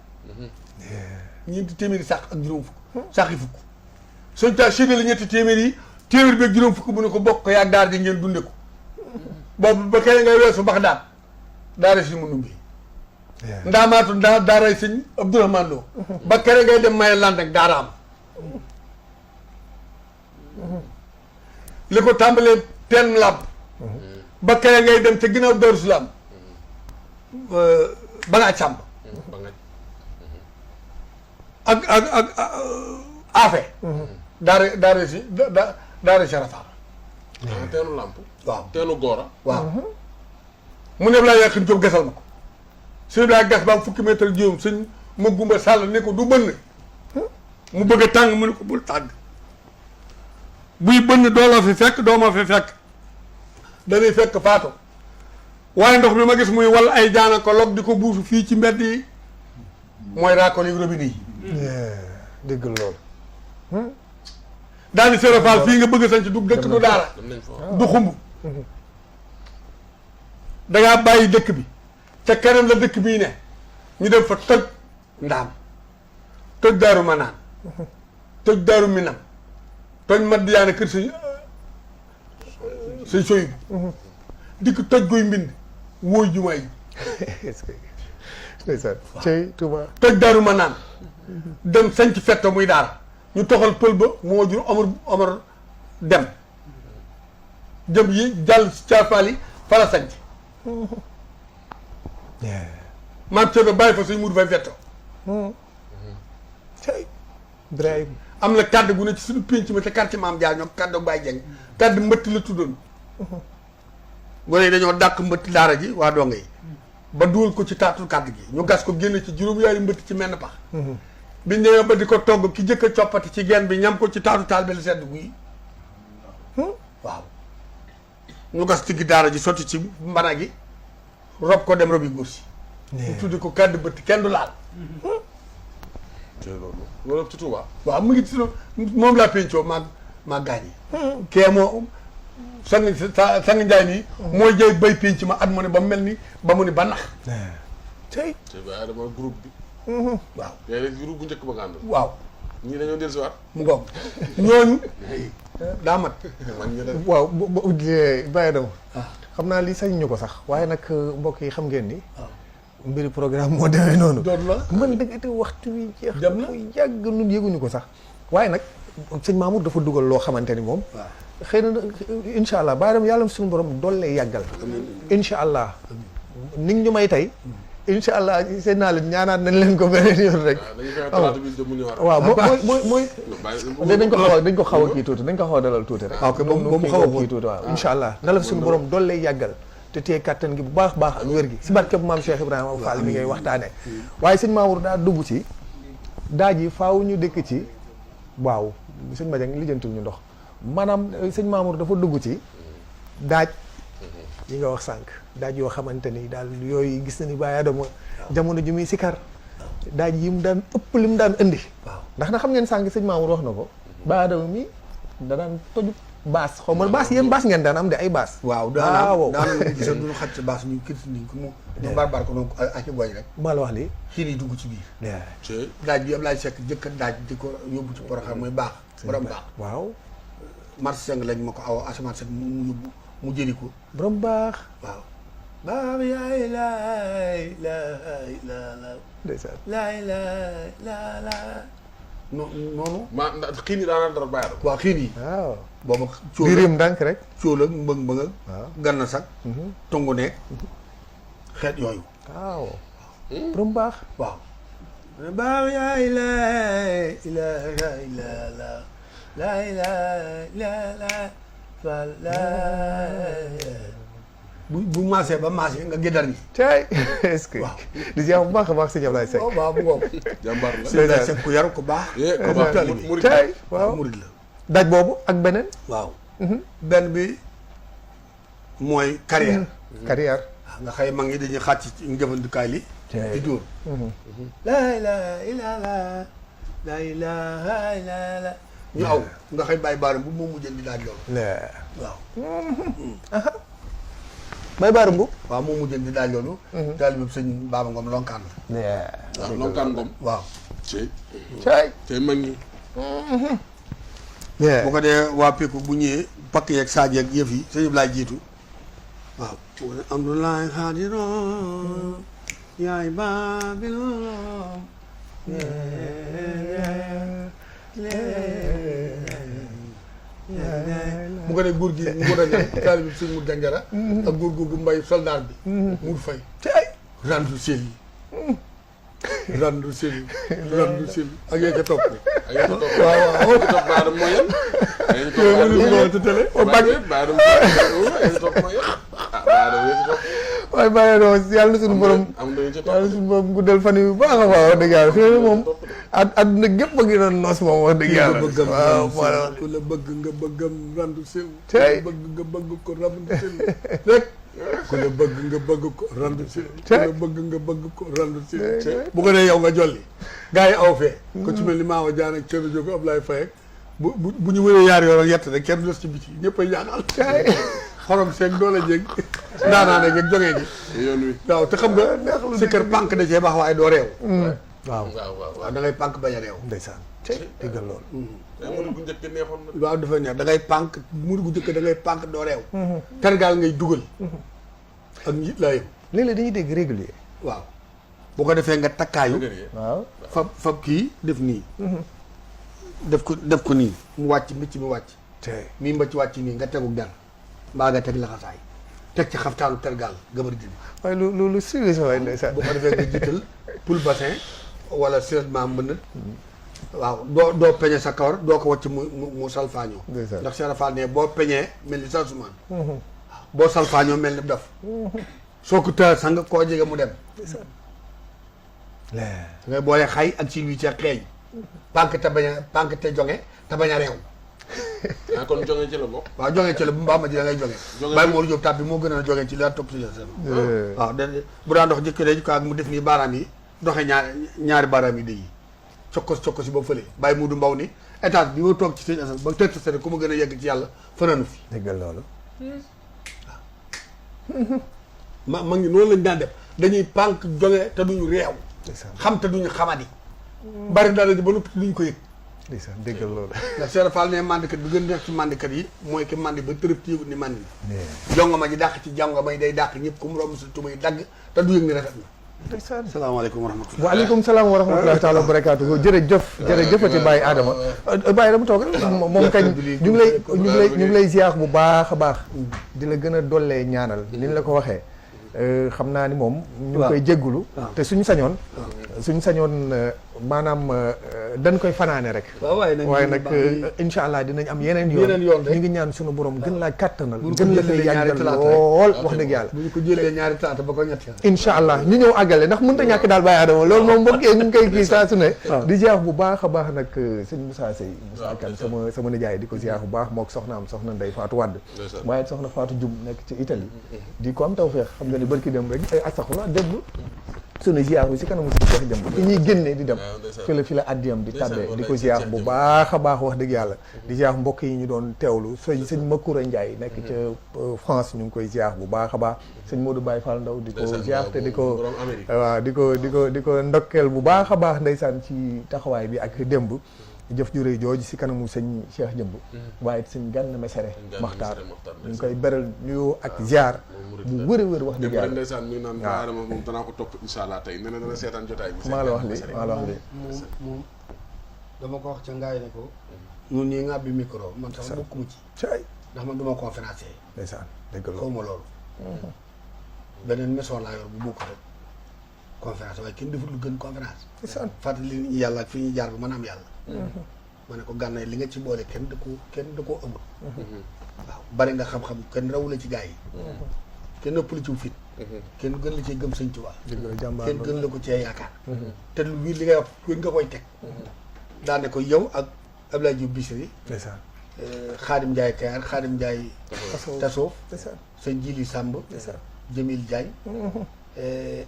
sàq yi fukk sëñ ta séddale ñetti téeméer yi téeméer bi ak juróom fukk mu ne ko bokk ko yaag daara ji ngeen dunde ko boobu ba kay ngay weesu bax daat daara sëñ ma numbe ndaamaatu daaray sëñ Abdourahmane Lo ba kere ngay dem maye land ak daaraam li ko tàmbalee teen làmp ba kere ngay dem ca ginnaaw Daaru Salaam ba ngaa càmb ba nga ak aafe daare si daare sarafa teenu làmp waaw teenu góora waaw mu ne laa yàqin jóob gasal ma ko sëñ laa gas ba am fukki mètre juróom sëñ ma gumba sàll ne ko du bënn mu bëgg a tàng mu ne ko bul tàng buy bënn doo la fi fekk doo ma fi fekk dañuy fekk faatu waaye ndox mi ma gis muy wal ay jaana ko log di ko buusu fii ci mbedd yi mooy raakol yi robinet yi dégg loolu daal di sérafal fii nga bëgg a sañ ci du dëkk du daara dem nañ fa du xumb dangaa bàyyi dëkk bi ca kanam la dëkk bii ne ñu dem fa toj ndaam toj daaru manaan toj daaru minam toj Madiyaana kër sëñ soy bu dikk toj guy mbind wóoy jumaa yi est-ce que ndeysaan cey Touba toj daaru manaan dem sañ ci fetta muy daara ñu toxal pël ba moo jur Omar dem jëm yi jàll caafaal yi fa la sañ maam Thierno bàyyi fa suñ muur fay fetto cey Ibrahima am na kàddu gu ne ci suñu pénc ma te quartier maam Dia ñoom kàddu Baye Dieng kàddu mbëtt la tuddoon gone yi dañoo dàq mbëtt daara ji waa donga yi ba dugal ko ci taatu kàddu gi ñu gas ko génn ci juróom-yaari mbëtt ci menn pax biñ ñëwee ba di ko togg ki jëkk a coppati ci genn bi ñam ko ci taatu taal bi la sedd guy waaw ñu gas ci gi daara ji sotti ci mbana gi rob ko dem robi góor si ñu tuddi ko kàddu bëtt kenn du laal te loolu ci Touba waaw mu ngi ci moom laa pencoo maa gaañ yi kee moo sang njaay nii mooy jëy bay penc ma at mu ne ba mel ni ba mu ne ba nax cey te ba dama groupe bi waaw léeg-léeg groupe bu njëkk ba nga àndal waaw ñii dañoo dellusiwaat mu ngoog ñooñu daa mat man ñu dem waaw bàyyi dama xam naa li sañ ñu ko sax waaye nag mbokk yi xam ngeen ni mbiri programme moo demee noonu doon la man dëgg te waxtu wi jeex dem na muy yàgg nun yëguñu ko sax waaye nag sëñ Mamour dafa dugal loo xamante ni moom xëy na incha allah bàyyi dem yàlla suñu borom doole lay yàggal incha allah ni ñu may tey incha allah seen naa leen ñaanaat nañ leen ko beneen yoon rek dañu fexe talaata bi mu ñëwaat waaw mooy dañ ko xaw a kii tuuti dañ ko xaw a dalal tuuti rek ok moom xaw a kii tuuti waaw incha allah na la suñu borom doole lay yàggal te téye kattan gi bu baax baax ak wér gi si barkeb maam Cheikh Ibrahima Fall mi ngay waxtaane waaye sëñ Mamour daa dugg ci daaj yi faaw ñu dëkk ci waaw sëñ Madiang lijjantul ñu ndox maanaam sëñ Mamour dafa dugg ci daaj yi nga wax sànq daaj yoo xamante ni daal yooyu gis na ni Baye Adama jamono ji muy sikar daaj yi mu daan ëpp li mu daan indi ndax na xam ngeen sànq sëñ Mamour wax na ko Baye Adama mi da daan toju baas xaw ma baas yéen baas ngeen daan am de ay baas waaw daanaka gis duñu xaj sa baas ñu kër ni ko mu ñu barbar ko noonu ak boy rek maa la wax lii xiir yi dugg ci biir ci daaj bi Ablaye Seck jëkk daaj di ko yóbbu ci Porokhane mooy baax borom baax waaw marché seng lañ ma ko aw asamaan set mu yóbbu mu jëri ko borom baax waaw baab yaay laay laay la ndeysaan laay laay la noonu ma ndax xiin yi daanaka dara bàyyi la waaw xiir yi waaw booba dirim ndànk rek cóol ak mbëng mbëng ak waaw ganna sax tungu neeg xeet yooyu waaw borom baax waaw baab yaay laay laay la laay laay la bu maasee ba maasee nga géddar ñi tey est-ce que di jeex bu baax a baax sëñ Ablaye Seck waaw bu ngoog jàmbaar la sëñ Ablaye Seck ku yaru ku baax ku baax murid tey waaw waaw murid la daj boobu ak beneen waaw benn bi mooy carrière carrière nga xëy mag ñi dañuy xàcc ci jëfandikaay li di dóor laa ilaaha illallaah laa ilaaha illallaah ñu aw nga xëy bàyyi baaram bu moom mujjën di daaj loolu waaw bay baaram bu waaw moom mujjën di daaj loolu taalibe bi sëñ Baaba Ngom lonkaan la waaw lonkaan ngom waaw ci tey tey mag ñi bu ko dee waa Péku bu ñëwee pakk yeeg saaj yeeg yëf yi sëñ bi laay jiitu waaw Abdoulaye Khadiroon yaay Baabiloon mu ko dee góor gi mu ko dee taalibe bi sëñ mu jàngara ak góor googu mbay soldaar bi mu fay tey rendu sel yi randu sil ak yee ca topp. ak yéen a topp waaw waaw. topp baadam mooy yan. yéen topp yooyu baadam mënu mooy ko yan. ci télé. baadam yéen topp mooy yan. ah baadam yéen topp. waaye bàyyi doo yàlla na suñu borom am na yéen ci topp. yàlla na suñu borom guddal fan yu baax a baax wax dëgg yàlla fi ne moom àdduna gépp a ngi doon noos moom wax dëgg yàlla waaw ku la bëgg nga bëggam randu sil. Tey. ku la bëgg nga bëgg ko randu sil rek. ku la bëgg nga bëgg ko randu sil. ku Tey. la bëgg nga bëgg ko randu sil. bu ko dee yow nga jolli. gars yi aw fee. ku ci mel ni Maama Jaan ak Thierno Diop Ablaye Faye bu ñu wëree yaar yoon ak yett rek kenn du des ci biti ñëpp ay ñaanal. xorom seeg doole jéeg ndaanaa ne ngeen jógee ji. yoon wi. waaw te xam nga si kër pànk da cee baax waaye doo réew. waaw waaw da ngay pànk bañ a réew. ndeysaan déggal loolu mais mënu bu njëkk neexoon na. waaw dafa neex da ngay pànk mur gu jëkk da ngay pànk doo réew. tergaal ngay dugal. ak njiit laa yëg. léeg-léeg dañuy dégg régulier waaw bu ko defee nga takkaayu. waaw fab kii def nii. def ko nii mu wàcc mbicc mi wàcc. tey mii mbëcc wàcc nii nga tegu der mbaa nga teg laxasaay teg ci xaftaanu tergaal gëmër ji. waaye lu sérieux waaye ndeysaan bu ko defee nga jiital poul bassin wala sérieusement mbënn. waaw doo peñe sa kawar doo ko wàcc mu salfaañoo. ndeysaan ndax Cheikh Fall ne boo peñee mel ni salsumaan. boo salfaañoo mel ni daf. soo ko tëral sang koo jege mu dem. ngay boole xay ak ci luy ca xeeñ. pànk te jonge te bañ a réew. ah kon jonge ci la bokk. waaw jonge ci la bu mbaa ma ji da ngay jonge. bàyyi Mor Diop tab bi moo gën a jonge ci li daan topp si seen. waaw bu daan dox jëkk rek ak mu def nii baaraam yi doxee ñaari baaraam yi dëgg yi. cokko si ba fële bàyyi Muudu Mbaw ni étage bi ma toog ci sëñ Asan ba tëj sa ku ma gën a yegg ci yàlla fanaanu fi. déggal loolu ma ngi noonu lañ daan def dañuy pànk jonge te duñu réew. ndeysaan xam te duñu xamadi. bari daal ba noppi duñ ko yëg. ndeysaan déggal loolu ndax Cheikh Fall ne mandikat bi gën neex ci mandikat yi mooy ki mandi ba tërëf ci yëgut ni mandi na. jongama ji dàq ci jongama yi day dàq ñëpp ku mu romb sa tubay dagg te du yëg ni rafet na. ndeysaan salaamaaleykum wa rahmatulah. waaleykum salaam wa rahmatullahi taala wa barakaatuhu jërëjëfati Baye Adama Baye dama toog rek moom kañ ñu ngi lay ziar bu baax a baax di la gën a dollee ñaanal ni ñu la ko waxee xam naa ni moom ñu ngi koy jéggulu te suñu sañoon maanaam dañ koy fanaane rek waaye nag incha allah dinañ am yeneen yoon ñu ngi ñaan suñu borom gën laa kàttanal gën la fay yàggal lool wax dëgg yàlla bu ñu ko jëlee ñaari talaata ba ko ñetti incha allah ñu ñëw àggale ndax mënut a ñàkk daal Baye Adama loolu moom mbokkee ñu ngi koy kii saa su ne di ziar bu baax a baax nag sëñ Moussa Seye Moussa Kane sama nijaay di ko ziar bu baax mook soxnaam soxna Ndeye Fatou Wade waaye soxna Fatou Dioum nekk ci Italie di ko am tawfeex xam nga ni barki dem rek ay astaxula démb sunu ziar bi si kanamu si wax jëm fi ñuy génnee di dem fi la addiyam di tàbbee di ko ziar bu baax a baax wax dëgg yàlla di ziar mbokk yi ñu doon teewlu sëñ Makoura Ndiaye nekk ca France ñu ngi koy ziar bu baax a baax sëñ Modou Baye Fall Ndaw di ko ziar te di ko waaw di ko ndokkeel bu baax a baax ndeysaan ci taxawaay bi ak démb jëf ju rëy jooju si kanamu sëñ Cheikh Jëmb waaye sëñ Gana Messere Maxtaar ñu ngi koy beral nuyoo ak ziar bu wër a wër wax dëgg yàlla ndeysaan mi ngi naan Baye Adama moom danaa ko topp insha allah tey nee na dana seetaan jotaay bi maa la wax lii moom dama ko wax ca ngaay ne ko ñun ñii nga bi micro man sax bokkuma ci ndax man duma conférencier ndeysaan dëgg loolu xaw ma loolu beneen maison laa yor bu bokk rek conférence waaye kenn defut lu gën conférence fàttali nit ñi yàlla ak fi ñuy jaar ba mën a am yàlla ma ne ko gànnaay li nga ci boole kenn da koo amul waaw bari nga xam-xam kenn rawu la ci gaa yi kenn ëpp la ci fit kenn gën la cee gëm sëñ Tuubaa kenn gën la ko cee yaakaar te lu wii li ngay wax wéy nga koy teg daane ko yow ak Abdoulaye Diouf Bichri Xaadim Ndiaye Kayar Xaadim Ndiaye Tasoof sëñ Jili Samb Jamil Diagne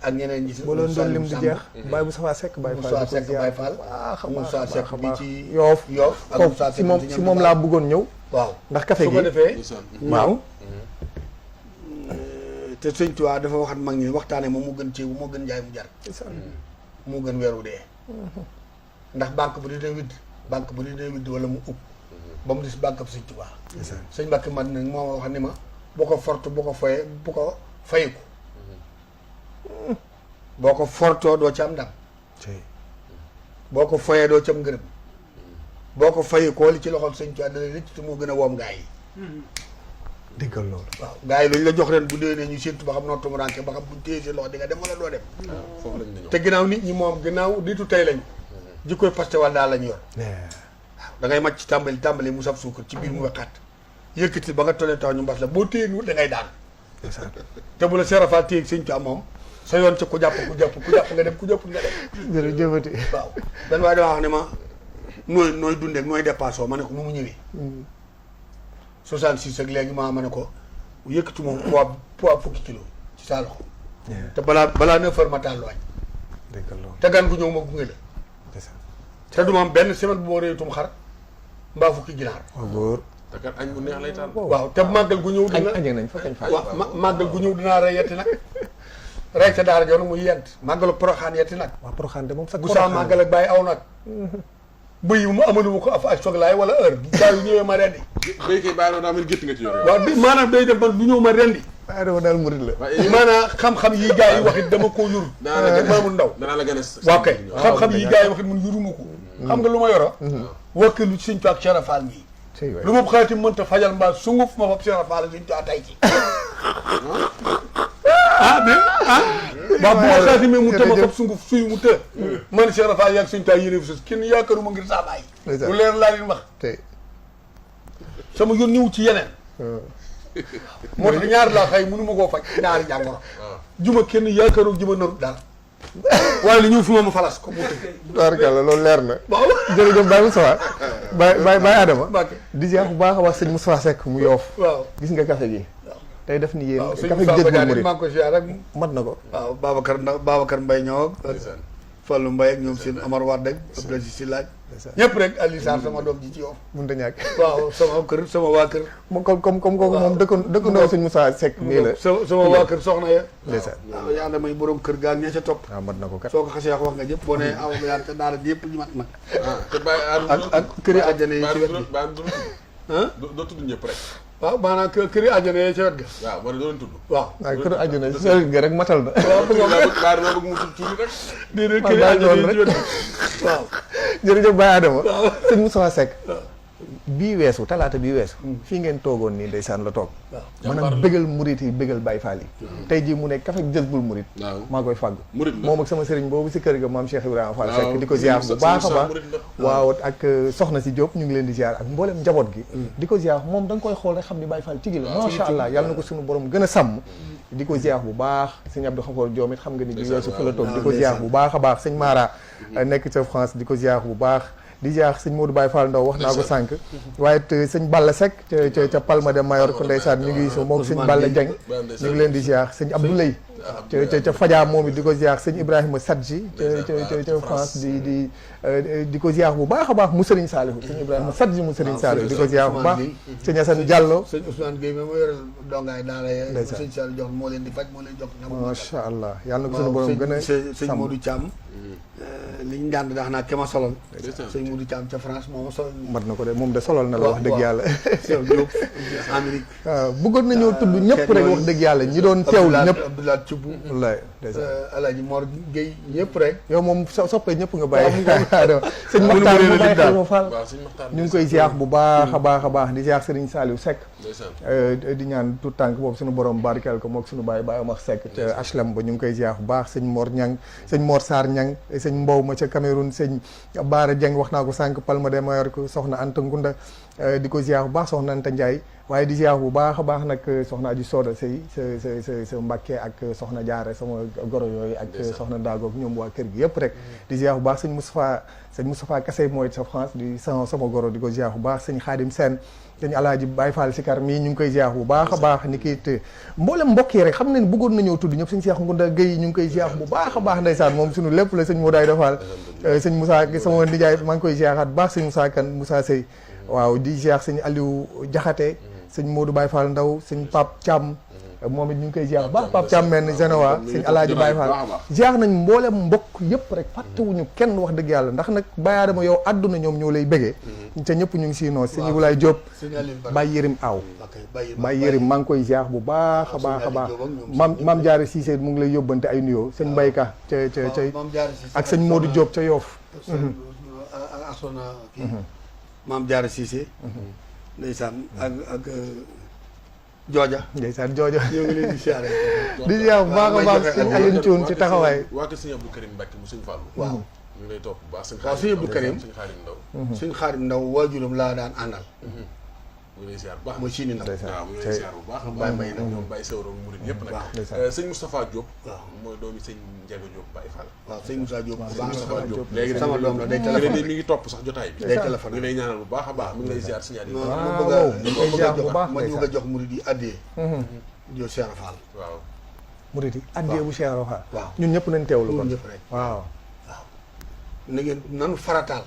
ak ñeneen ñi si boo doon doon lim di jeex Baye Moussa Seck Baye Fall Moussa Seck bi ci Yoof ak Moussa Seck si moom laa bëggoon ñëw waaw ndax café gi su ko defee waaw te sëñ Tuubaa dafa waxat mag ñi waxtaane moom moo gën ceebu moo gën njaay mu jar moo gën weeru dee ndax banque bu di dee widd wala mu ub ba mu dis banque bu sëñ Tuubaa sëñ Mbàkke man nag moo wax ni ma boo ko fortu boo ko foye bu ko fayiku boo ko fortoo doo ci am ndam boo ko foyee doo ci am ngërëm boo ko fayikoo li ci loxol sëñ Tuubaa dana rëcc te moo gën a woom gaa yi déggal loolu. waaw gars yi lañ la jox ren bu déwénee ñu séntu ba xam noo tumuranke ba xam buñ téye seen loxo di nga dem wala doo dem. foofu lañ la ñëw. te ginnaaw nit ñi moom ginnaaw nitu tey lañ jikkoy paste wala daal lañ yor. da ngay màcc tàmbali mu saf suukar ci biir mu wexaat yëkkati ba nga tollee tax ñu mbas la boo téye da ngay daan. te bu la seerafaal téye sëñ Tuubaa moom sa yoon ci ku jàpp nga dem ku jàpp nga dem. jërëjëfati. waaw benn waaye dama wax ne ma nooy dundee nooy dépassé ma ne ko nu mu ñëwee. 66 ak léegi ma ne ko yëkkati moom poids fukki kilo ci saa loxo. te balaa 9 heures ma taal wañ. déggal loolu. te gan gu ñëw ma gunge la. te du ma am benn semaine bu ma réetum xar mbaa fukki ginaar. waaw góor. te kat añ bu neex lay taal. waaw te màggal gu ñëw dina añ nañ fa kañ fa. waaw màggal gu ñëw dinaa rey yetti nag rey sa daara joon muy yent màggalu poroxaan yetti nag waaw poroxaan de moom sax bu saa màggal ak bàyyi aw nag bëy mu amaluma ko ak soglaay wala heure saa yu ñëwee ma rendi béykat bàyyi noonu daa mel gétt nga ci yor yow. waaw maanaam day dem man du ñëw ma rendi waaye dama daal murid la. maanaam xam-xam yi gars yi waxit dama koo yuru maamul ndaw danaa la gën a. waaw kay xam-xam yi gars yi waxit mun yuruma ko xam nga lu ma yoro wakkilu ci Sëñ Tuubaa ak Cheikh Fall mii lu ma xaati mënta fajal mbaa sunguf ma fab Cheikh Fall Sëñ Tuubaa tay ci waaw bu ma xaati mais mu të ma fab sunguf suy mu të man Cheikh Fall yaag Sëñ Tuubaa yéene fi sos kenn yaakaaruma ngir saa bàyyi lu leer laa leen wax tey sama yoon ñëw ci yeneen moo tax ñaari laa xëy mënu ma koo faj ñaari jàngoro juma kenn yaakaaru juma naru dara waaye li ñëw fi ma falas ko mu tëgg tubaarkalla loolu leer na. waaw jërëjëf Baye Moustapha Baye Adama Mbacke di ziar bu baax a wax sëñ Moustapha Seck mu yoof waaw gis nga café gi tey def ni yéen waaw sëñ café gi Moussa jël Badiane murid maa ngi ko ziar rek mat na ko. waaw Babacar Mbaye ñëw ak Fallou Mbaye ak ñoom seen Amar Wade ak Abdoulaye si laaj ñëpp rek Aliou Sarr sama doom ji ci yow mënut a ñàkk. waaw sama waa kër moom comme kooku moom dëkkandoo sëñ Moustapha Seck nii la. sama waa kër soxna ya ndeysaan waaw yaa damay borom kër gaal ña ca topp waaw mat na ko kat. soo ko xasee wax nga ñëpp boo nee aw ba yaan te daara ji yëpp ñu mat nag te bàyyi ak këri àjjana yi ci wet gi ah doo tudd ñëpp rek. waaw maanaam këri àjjana yi ci wet ga waaw man doo leen tudd. waaw waaw kër àjjana si sëriñ nga rek matal na. waaw bëgg mu tudd tuuti rek. déedéet këri àjjana yi ci wet ga waaw jërëjëf Baye Adama sëñ Moustapha Seck bii weesu talaata bii weesu fii ngeen toogoon nii ndeysaan la toog maanaam bégal murit yi bégal Baye Fall yi tey jii mu ne kafe Jazbul Murid maa koy fàgg moom ak sama sëriñ boobu si kër ga maam Cheikh Ibrahima Fall Seck di ko ziar bu baax a baax waaw ak soxna si Diop ñu ngi leen di ziar ak mboolem njaboot gi di ko ziar moom da nga koy xool rek xam ni Baye Fall tigi la macha allah yàlla na ko suñu borom gën a sàmm di ko ziar bu baax sëñ Abdou Khafour Diom it xam nga ni bi weesu fa la toog di ko ziar bu baax a baax sëñ Mara nekk ca France di ko ziar bu baax di ziar sëñ Modou Baye Fall Ndaw wax naa ko sànq waaye it sëñ Balla Seck ca Palma de Mallorca ndeysaan ñu ngi so moom sëñ Balla Dieng ñu ngi leen di ziar sëñ Abdoulaye ca Fadia moom it di ko ziar sëñ Ibrahima Sadji ca France di ko ziar bu baax a baax mu Serigne Saliou sëñ Ibrahima Sadji mu Serigne Saliou di ko ziar bu baax sëñ Assane Diallo sëñ Ousmane Gueye ma yoral dongaay daara ye sëñ Saliou jox moo leen di faj moo leen jox macha allah yàlla na ko suñu borom gën a sëñ Modou Thiam li ñu daan dax naa ke ma solal sëñ Modou Thiam ca France moo ma solal mat na ko de moom de solal na la wax dëgg yàlla Cheikh Diop Amérique waaw bëggoon nañoo tudd ñëpp rek wax dëgg yàlla ñi doon teewlu ñëpp Abdoulaye Thioub wallaay Alaaji Mor Gueye ñëpp rek yow moom soppee ñëpp nga bàyyi sëñ Maxtaar mu bàyyi xel ma Fall ñu ngi koy ziar bu baax a baax a baax di ziar Serigne Saliou Seck di ñaan tout tànk boobu suñu borom barkeel ko mook suñu bàyyi Baye Omar Seck ca HLM ba ñu ngi koy ziar bu baax sëñ Mor Ñang sëñ Mor Sarr Ñang sëñ Mbow ma ca Cameroun sëñ Baara Dieng wax naa ko sànq Palma de Mallorca soxna Anta Ngunda di ko ziar bu baax soxna Anta Ndiaye waaye di ziar bu baax a baax nag soxna Aji Soda Sey sa Mbàkke ak soxna Jaare sama goro yooyu ak soxna Daagoog ñoom waa kër gi yëpp rek di ziar bu baax sëñ Moustapha Kassé mooy sa France di sama goro di ko ziar bu baax sëñ Xaadim Sène sëñ Alaaji Baye Fall Sikar mii ñu ngi koy ziar bu baax a baax ni kii te mboolem mbokk yi rek xam ne bëggoon nañoo tudd ñëpp sëñ Cheikh Ngunda Gueye ñu ngi koy ziar bu baax a baax ndeysaan moom suñu lépp la sëñ Modaay Defal sëñ Moussa sama nijaay maa ngi koy ziaraat baax sëñ Moussa Kane Moussa Sey waaw di ziar sëñ Aliou Jaxate sëñ Modou Baye Fall Ndaw sëñ Pape Thiam moom it ñu ngi koy ziar baax Pape Thiam mel ni Genoa sëñ Alaaji Baye Fall ziar nañ mboolem mbokk yëpp rek fàttewuñu kenn wax dëgg yàlla ndax nag Baye Adama yow àdduna ñoom ñoo lay bëggee te ñëpp ñu ngi siy noos sëñ Ibulaay Diop Baye Yërim Aw Baye Yërim maa ngi koy ziar bu baax a baax a baax maam Jaare Cissé mu ngi lay yóbbante ay nuyoo sëñ Mbayka ca ak sëñ Modou Diop ca Yoff asona kii maam Jaare Cissé ndeysaan ak jooja ndeysaan joojo ñoo ngi leen di siyaare di ziar bu baax a baax sëñ Alioune Thioune ci taxawaay waa kër sëñ Abdou Karim Mbacke mu sëñ Fallou waaw ñu ngi lay topp bu baax sëñ waaw sëñ Abdou Karim sëñ Xaadim Ndaw suñ Xaadim Ndaw waajuram laa daan àndal mu ngi lay ziar bu baax mooy Sini Ndaw waaw mu ngi lay ziar bu baax Baye Mbaye nag ñoom Baye Sewro murid yëpp nag sëñ Moustapha Diop waaw mooy doomi sëñ Ndiaga Diop Baye Fall waaw sëñ Moussa Diop bu baax Moustapha Diop léegi sama doom la day mi téléphone ngi topp sax jotaay bi day ñu téléphone ngi lay ñaanal bu baax a baax mu ngi lay ziar signal yi ma waaw bëgg a bu baax ma bëgg a jox murid yi addee jo Cheikh Fall waaw murid yi addee bu Cheikh Rafa waaw ñun ñëpp nañ teewlu kon ñun ñëpp rek waaw na ngeen nanu farataal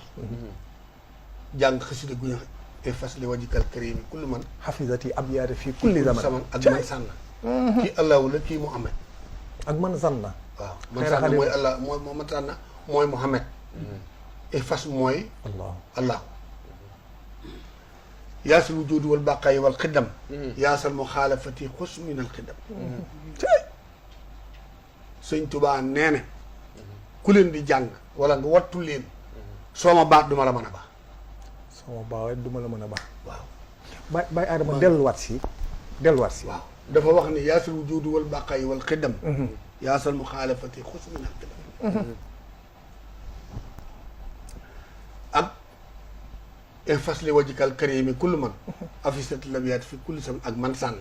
jàng xasida gu ñu te fas li wajikal karim kullu man xafisati abyaati fii kulli zaman sama ak man sànn kii allahu la kii Muhammad ak man zanna waaw man sànn mooy allah mooy man sànn mooy Muhammad et fas mooy allah allahu yaasal wujudi wal baqayi wal xiddam yaasal muxaalafati xus min al xiddam sëñ Tubaa nee na ku leen di jàng wala nga wattu leen soo ma baat duma la mën a baax sama baawee du ma la mën a baax waaw Baye Adama delluwaat si waaw dafa wax ne yaasal wujudi wal baqayi wal xiddam yaasal muxaalafati xus min al xiddam ak infas li wajikal karimi kullu man afisat labiyaat fi kulli sam ak man sànn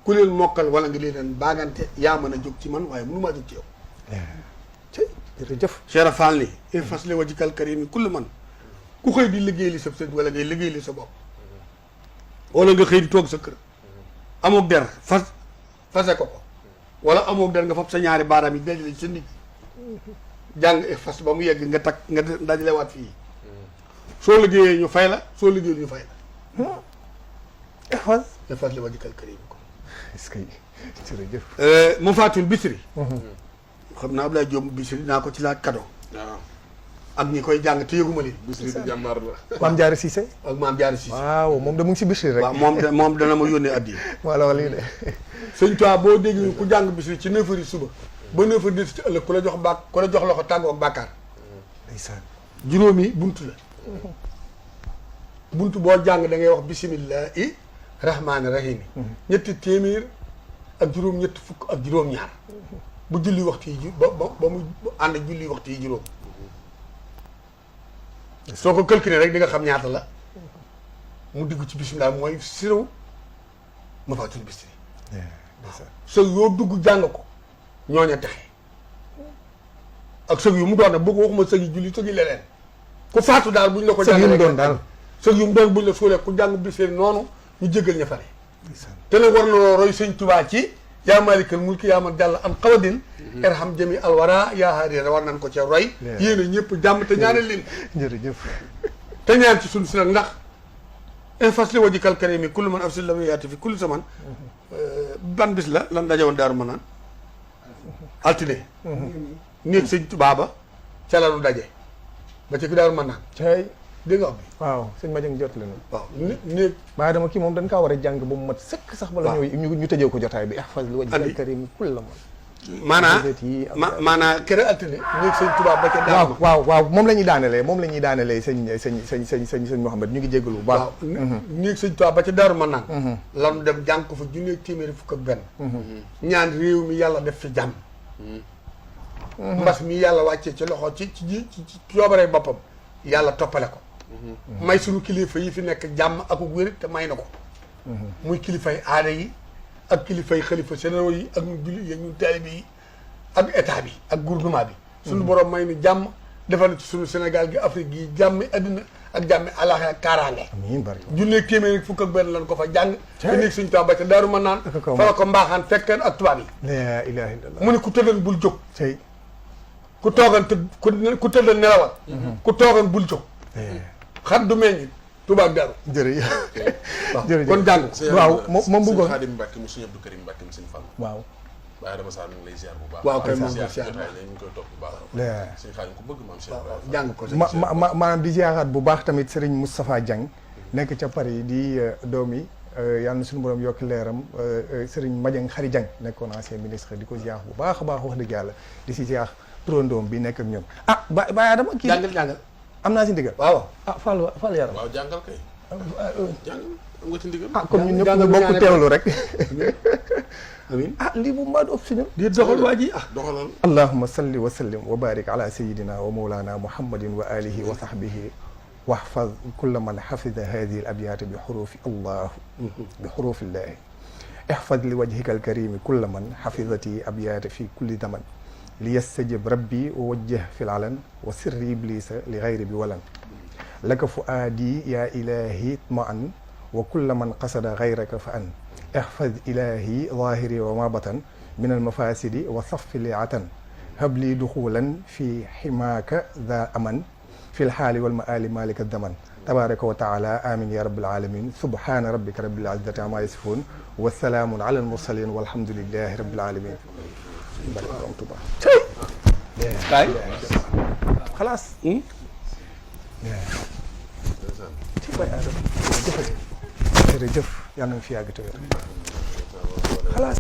ku leen mokkal wala nga leen baagante yaa mën a jóg ci man waaye mënu maa jóg ci yow ci jërëjëf Cheikh Fall ni infas li wajikal karimi kullu man ku xëy di liggéey li sa sët wala ngay liggéey li sa bopp wala nga xëy di toog sa kër amoog der fase ko wala amoog der nga fab sa ñaari baaraam yi dajale sa nit jàng fas ba mu yegg nga takk nga dajalewaat fii soo liggéeyee ñu fay la soo liggéeyul ñu fay la fas li wajikal karim ko est-ce que jërëjëf mu faatul bisri xam naa Abdoulaye Diop bisri dinaa ko ci laaj cadeau waaw ak ñi koy jàng te yëguma leen Bisri di jàmbaar la Maam Jaara Cissé ak maam Jaara Cissé waaw moom de mu ngi si Bichri rek waaw moom dana ma yónnee addi wala wala lii de sëñ Tuubaa boo dégg ku jàng bisri ci 9 heures suba ba 9 heures ci ëllëg ku la jox loxo tàggoo ak bàkkaar ndeysaan juróomi buntu la buntu boo jàng da ngay wax bisimillahi rahmaani rahimi ñetti téeméer ak juróom ñetti fukk ak juróom-ñaar bu julli waxtu yi ba mu ànd ak julli waxtu yi juróom soo ko calculé rek di nga xam ñaata la mu diggu ci bisimilah mooy siraw ma faatul bisri sëg yoo dugg jàng ko ñooña texe ak sëg yu mu doon nag boo ko waxuma sëg yi julli sëg yi leneen ku faatu daal buñ la ko jàng doon daal sëg yu mu doon buñ la suulee ku jàng bisri noonu ñu jéggal ña fare te nag war na roy sëñ Tuubaa ci yaa maalikal mulki yaa man jàll am xawadin irham jami alwara yaa haarira war nañ ko ca roy yéen a ñëpp jàmm te ñaanal leen jërëjëf te ñaan ci suñu si nag ndax infas li wajikal karimi kullu man afsil la yaati fi kulli zaman ban bis la lan daje woon daaru ma naan altine néeg sëñ Tuubaa ba ca la nu daje ba ci daaru ma naan cay dégg nga wax bi waaw sëñ Madiang jot leen waaw néeg Baye Adama kii moom dañ kaa war a jàng ba mu mat sëkk sax bala ñu tëjee ko jotaay bi ihfaz li wajhikal karim kulla man maanaa kere altine néeg sëñ Tuubaa ba ca daaru ma waaw moom la ñuy daanelee sëñ Mouhamed ñu ngi jégalu bu baax waaw néeg sëñ Tuubaa ba ca daaru ma naan lanu dem jàng ko fa junne téeméeri fukk ak benn ñaan réew mi yàlla def fi jàmm mbas mi yàlla wàccee ci loxo ci coobaree boppam yàlla toppale ko may suñu kilifa yi fi nekk jàmm ak wér te may na ko muy kilifay aada yi ak kilifay xalifa généraux yi ak ñu julli yi ak ñu taalibe yi ak état bi ak gouvernement bi suñu borom may nu jàmm defal na ci suñu Sénégal gi Afrique gi jàmmi addina ak jàmmi àllaaxira ak kaaraange amiin barke junne téeméer fukk ak benn lan ko fa jàng te néeg suñu Tuubaa ba ca Daaru Manaan fa la ko mbaaxaan fekkeen ak tubaab yi laa ilaaha illallaah mu ne ku tëddan bul jóg tey ku toogan ku tëddan nelawal ku toogan bul jóg xat du meññ Tuubaa ak Daaru jërëjëf kon jàng waaw moom bëggoon sëñ Xaadim Mbàkke mu sëñ Abdou Karim Mbàkke mu sëñ Fall waaw Baye Adama Sarr ñu ngi lay ziar bu baax waaw kay moom ziar ko ziar jotaay ñu ngi koy topp bu baax sëñ Xaadim ku bëgg maam Cheikh Ibrahima jàng ko maanaam di ziaraat bu baax tamit Serigne Moustapha Dieng nekk ca Paris di doomi yàlla na suñu borom yokk leeram Serigne Madiang Khary Dieng nekkoon ancien ministre di ko ziar bu baax a baax wax dëgg yàlla di si ziar turandoom bi nekk ak ñoom Baye Adama kii jàngal am naa si ndigal waaw Fall yaram waaw jàngal kay jàng am nga ci ndigal. ah kon ñun ñëpp jàngal ñu bu bokk ñaanee teewlu rek amiin ah lii bu mbaa du ëpp si ñun di doxal waa ji ah doxalal. allahumma salli wa sallim wa barik ala sayidina wa mawlana muhammadin wa alihi wa sahbihi wahfaz kulla man hafida hadihi al abyat bi xurufi allah bi xurufi illahi ihfaz li wajhika al karimi kulla man hafidati abyat fi kulli zaman li yastajib rabbi wa wajjah fi l alan wa sirri iblisa li gayri bi walan laka fuaadi ya ilahi tmaan wa kulla man qasada gayraka fa an ihfaz ilahi zahiri wa ma batan min almafasidi wa safi liatan habli duxulan fi ximaaka za aman fi lxaali walmaali malika daman tabaraka wa taala amin ya rabbil alamin subhana rabbika rabbil izzati amma yasifun wa salaamun ala almursalin walhamdulillahi rabbil alamin barke Borom Tuuba kaay xalaas ci bay aadama jëfati jërëjëf yàlla na fi yàgg te wér xalaas